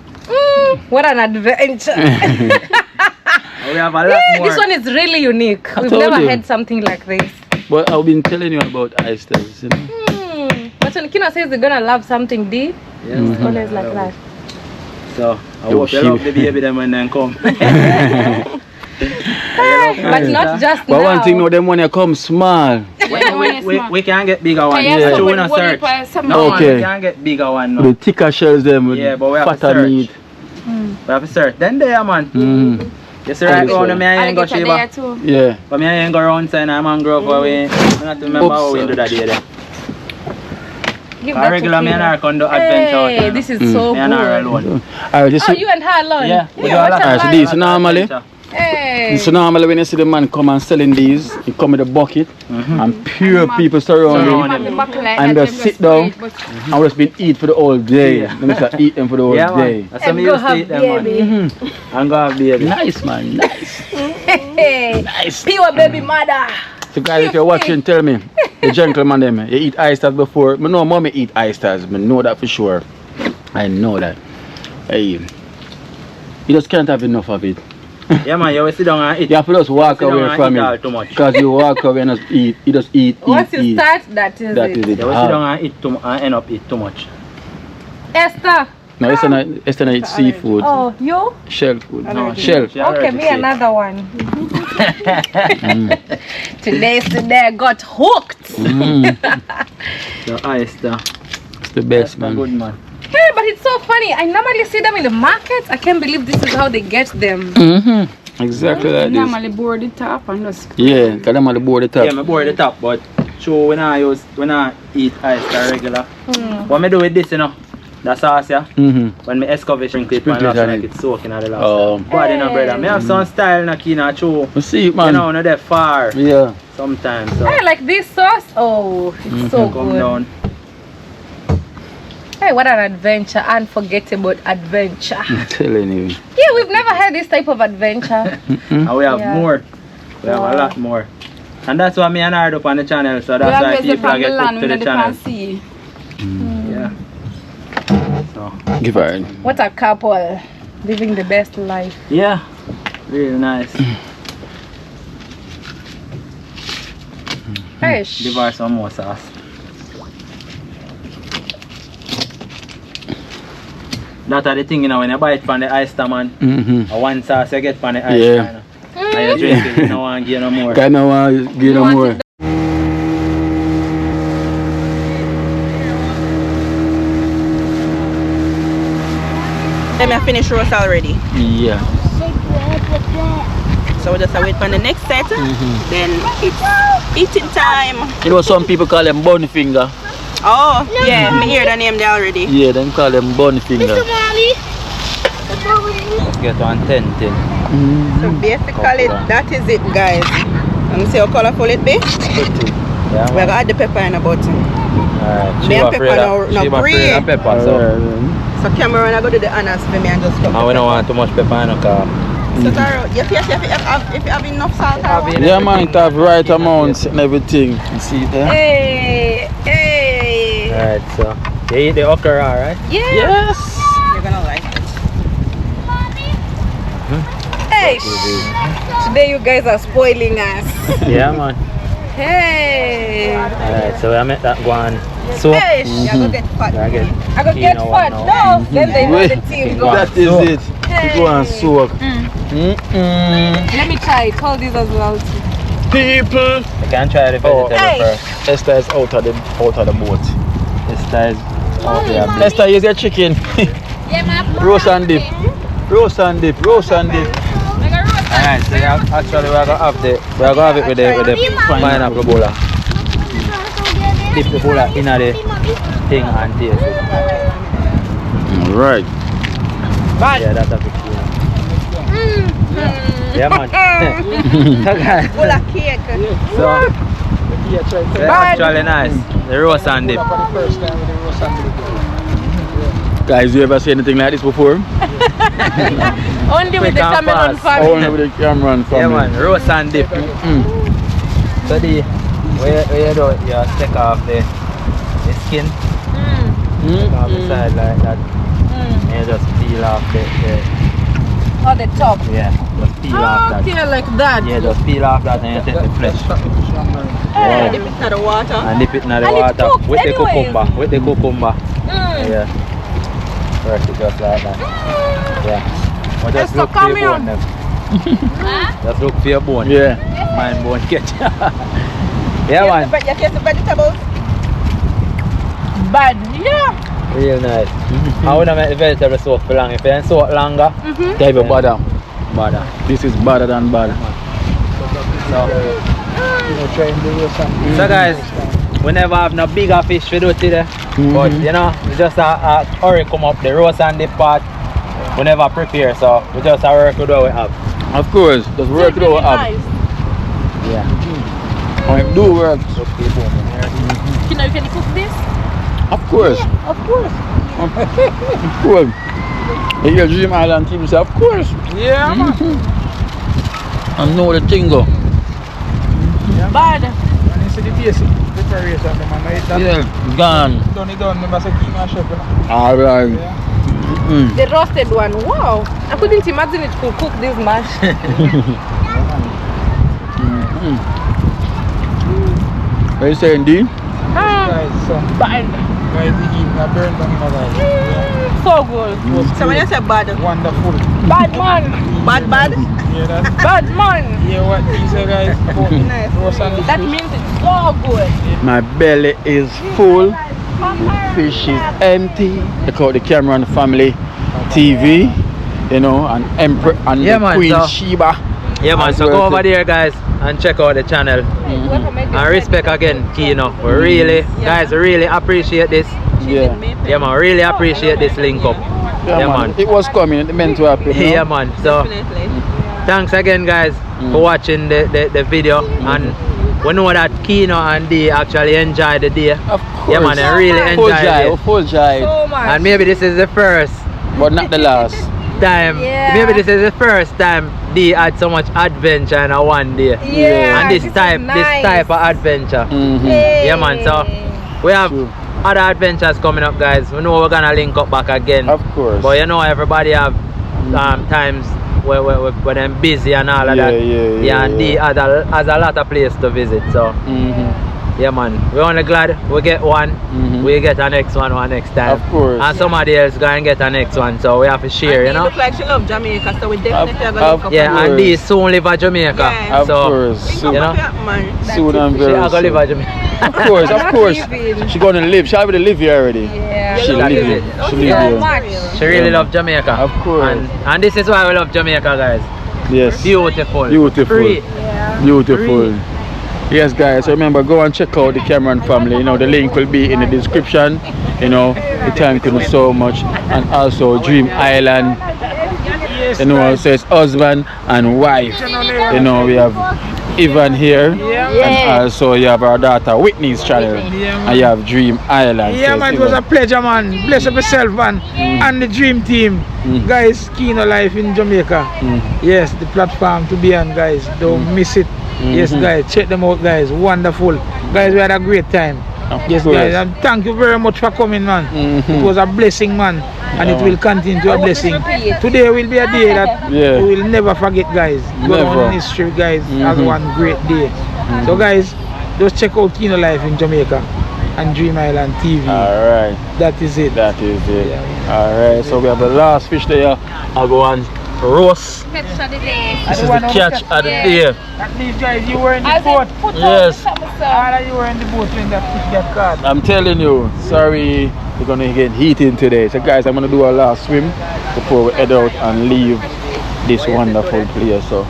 What an adventure. We have a lot more. This one is really unique. I We've told never you. had something like this. But I've been telling you about oysters. You know? But when Kino says they're gonna love something deep, Yes, it's always like that. So I Yo, hope you she- love the baby them when they come. But not just But now. one thing, no, them when you come small. we can get bigger one. Yeah, Yeah, so we when not you search. some No, Okay. man, we can get bigger one. No. The thicker shells, them with Yeah, but we have to fatter search. meat. We have to search. Then there, man. Mm. You see right Alright, now, me I ain't go Alligator there Shiva. too. Yeah. But me I ain't go round saying I'm mangrove where we. I not remember how we Oops. do that day there. Give A that to regular me and Kino. her can do adventure out Hey, there, this no. is so Me and her good. alone. Alright, this Oh, is you and her alone? Yeah, we do a what's lot. your Alright, so plan? these normally. Adventure. Hey. So normally when you see the man come and selling these, he come with a bucket and pure people surround him. And just sit down and just been eat for the whole day. Yeah. Let me start eat them for the whole Yeah, day. man. That's how And me go used to have eat them, man. baby. And go have baby. Nice, man, nice. Hey. Nice. Pure baby mother. So guys, if you're watching, tell me, the gentleman them, you eat oysters before? I know mommy eat oysters, I know that for sure. I know that. Hey, you just can't have enough of it. Yeah, man, you will sit down and eat. You have to just walk Sit down away and from eat all it. too much. Because you walk away and just eat, you just eat, Once eat, you eat. start, that is That it. is it. You will sit down and eat too and end up eat too much. Esther. No, it's not eat seafood. Oh, you? Shell food. No, Shell. she Okay, already me said. another one. Today I got hooked. The oyster. It's the best, That's man. good, man. Hey, but it's so funny. I normally see them in the market. I can't believe this is how they get them. Exactly like this. Normally board the top and just Yeah, because I'm on the board the top. Yeah, I board the top, but sure when I eat oyster regular. What me do with this, you know? The sauce, yeah? When me excavate, sprinkle it, Sprinkle it and on make it. it soak in the last. Oh. But you know, brother, me have some style na kina chew. You see it, man. You know, not that far Yeah. sometimes. So Hey, like this sauce. Oh, it's so come good. down. Hey, what an adventure. Unforgettable adventure. I'm telling you. Yeah, we've never had this type of adventure. And we have Yeah. more. We have a lot more. And that's why me and her up on the channel. So we that's why always people from the get land hooked to we the never channel. can see. Yeah. So Give her. What a couple. Living the best life. yeah, really nice. Hey, Give her some more sauce. That's the thing, you know, when you buy it from the oyster, man, one sauce you get from the oyster, Yeah. you know. And you drink it, you don't want to get no more. Kind of want to give no more. Let me finish roast already. Yeah. So we just wait for the next set. Then it's eating time. You know some people call them bun finger. Oh, yeah, me hear the name there already. Yeah, them call them bun finger. get one 10 tin. So basically, that is it, guys. And see how colorful it be? Yeah, We're gonna add the pepper in the bottom. Alright, Me and pepper now she afraid of pepper, so Cameron, I go do the honors for me and just cut. And we don't want too much pepper in the car. So Taro, if you have enough salt, Yeah, man, it have right amounts and everything. You see it there? Hey, hey. Alright, so you eat the okra, right? Yes. you're gonna like it. Hey. Today you guys are spoiling us. Yeah, man. Hey. Alright, so we make that one. So, Hey. You're gonna get fat. I get I could get fat. No. Then they know the team go. That is it. You go and soak. Let me try it. Hold this as well. People. I can try the vegetable Hey. first. Esther is out of the boat. This is out there. Esther, here's your chicken. Roast and dip. Roast and dip. Roast and dip. Alright, so actually we're gonna have it with the pineapple bowl. Dip the bowl in the thing and taste it. Alright. Yeah, that's a big thing. Yeah, man. Full of cake. So, they're actually nice. The roast and dip. Guys, you ever seen anything like this before? Only with the Cameron family. Only with the Cameron family. Yeah, man. Roast and dip. So where you do, you take off the skin. Take off the side like that. And you just peel off the On the top. yeah, just peel off that. Okay, like that. Yeah, just peel off that and you take the flesh. Yeah. Dip it in the water. And dip it in the And it's water cooked with the anyways. cucumber. With the cucumber. Yeah. Work it just like that. Yeah. But just Esther, look for come your bone here. them. Just look for your bone. Yeah. Mine bone catch. Yeah, man. You taste the vegetables? Bad. Yeah. Real nice. I wouldn't make the vegetable soak for long. If you don't soak longer, They have a butter. bother. This is better than butter. So guys, we never have no bigger fish to do today. But you know, we just hurry come up the roast and the pot. We never prepare, so we just work with what we have. Of course, just work it over up. Yeah. And do work. You know, you can cook this? Of course. Of course. Of course. You hear Dream Island team say, of course. Yeah, man. I know the thing go. Bad. And you see the basic preparation, man. Yeah, gone. Done, never say keep my chef. Alright. The roasted one. Wow. I couldn't imagine it could cook this much. What you saying, Dean? Guys, so Bad. guys, the heat na burn down in the guys. So good. So when you say bad, Wonderful. Bad man. bad? Yeah, that. Bad man. Yeah, what these guys about Nice. roast and That means it's so good. My belly is full. The fish is empty. Check out the Cameron Family TV, you know, and Emperor and Yeah, the man, Queen so- Sheba. Yeah, man. So go over there, guys, and check out the channel. And respect again, Kino. We really, guys, we really appreciate this. Yeah. Yeah, man. Really appreciate this link up. Yeah, man. It was coming. It meant to happen. You know? Yeah, man. So Definitely. thanks again, guys, for watching the video. And we know that Kino and Dee actually enjoyed the day. Of course. Yeah, man. They really Full enjoyed jive, it. full jive. So much. And maybe this is the first But not the last. time. Yeah. Maybe this is the first time Dee had so much adventure in a one day. Yeah. And this is type nice. of adventure. Hey. Yeah, man. So we have True. other adventures coming up, guys. We know we're gonna link up back again. Of course. But you know, everybody have times where them busy and all of that. And Dee has a lot of place to visit. So yeah, man. We're only glad we get one. We get a next one next time. Of course. And somebody else go and get a next one. So we have to share, you know. Look like she love Jamaica, so we definitely have a Of look up. Yeah, and course. Dee soon live at Jamaica. Yeah. Of So course. Soon, you know, soon and she very are gonna live soon. at Jamaica. Of course, of Not course. leaving. She's gonna live. She already live here already. Yeah. She live here. She live So here. much. She really love Jamaica. Of course. And this is why we love Jamaica, guys. Yes. Beautiful. Beautiful. Free. Beautiful. Yes, guys, remember, go and check out the Cameron Family. You know, the link will be in the description. You know, we thank you so much. And also Dream Island Yes, you know, guys. so it's husband and wife. You know, we have Ivan here, and also you have our daughter Whitney's channel, and you have Dream Island. Yeah, so man, it was a pleasure, man. Bless up yourself, man. And the Dream Team, guys, Kino Life in Jamaica. Yes, the platform to be on, guys. Don't miss it. Yes, guys, check them out, guys. Wonderful. Guys, we had a great time. Yes, guys, and thank you very much for coming, man. It was a blessing, man, and it will continue to be a blessing. Today will be a day that we will never forget, guys. Go down in history, guys, as one great day. So, guys, just check out Kino Life in Jamaica and Dream Island TV. Alright. That is it. That is it. Alright, so we have the last fish there. I'll go on roast. Catch of the day. This is the catch of the day. At least, guys, you were in the boat. Yes. You were in the boat when that fish got caught. I'm telling you, sorry, we're gonna get heating today. So guys, I'm gonna do a last swim before we head out and leave this wonderful place. So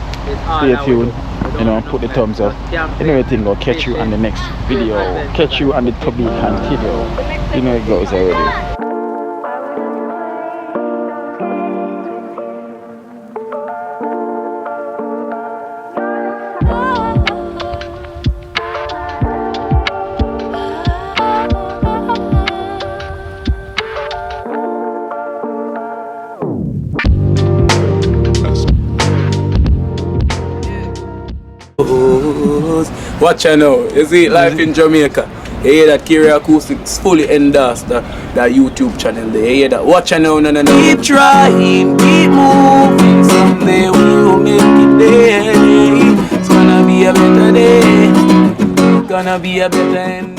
stay tuned, you know, put the thumbs up and everything. I'll catch you on the next video. Catch you on the To Be Continued. You know it goes already. Watch out now, you see Life in Jamaica. You hear that Kiri Acoustics fully endorsed that YouTube channel there. You hear that? Watch out now, no. Keep trying, keep moving. Someday we will make it there. It's gonna be a better day. It's gonna be a better end.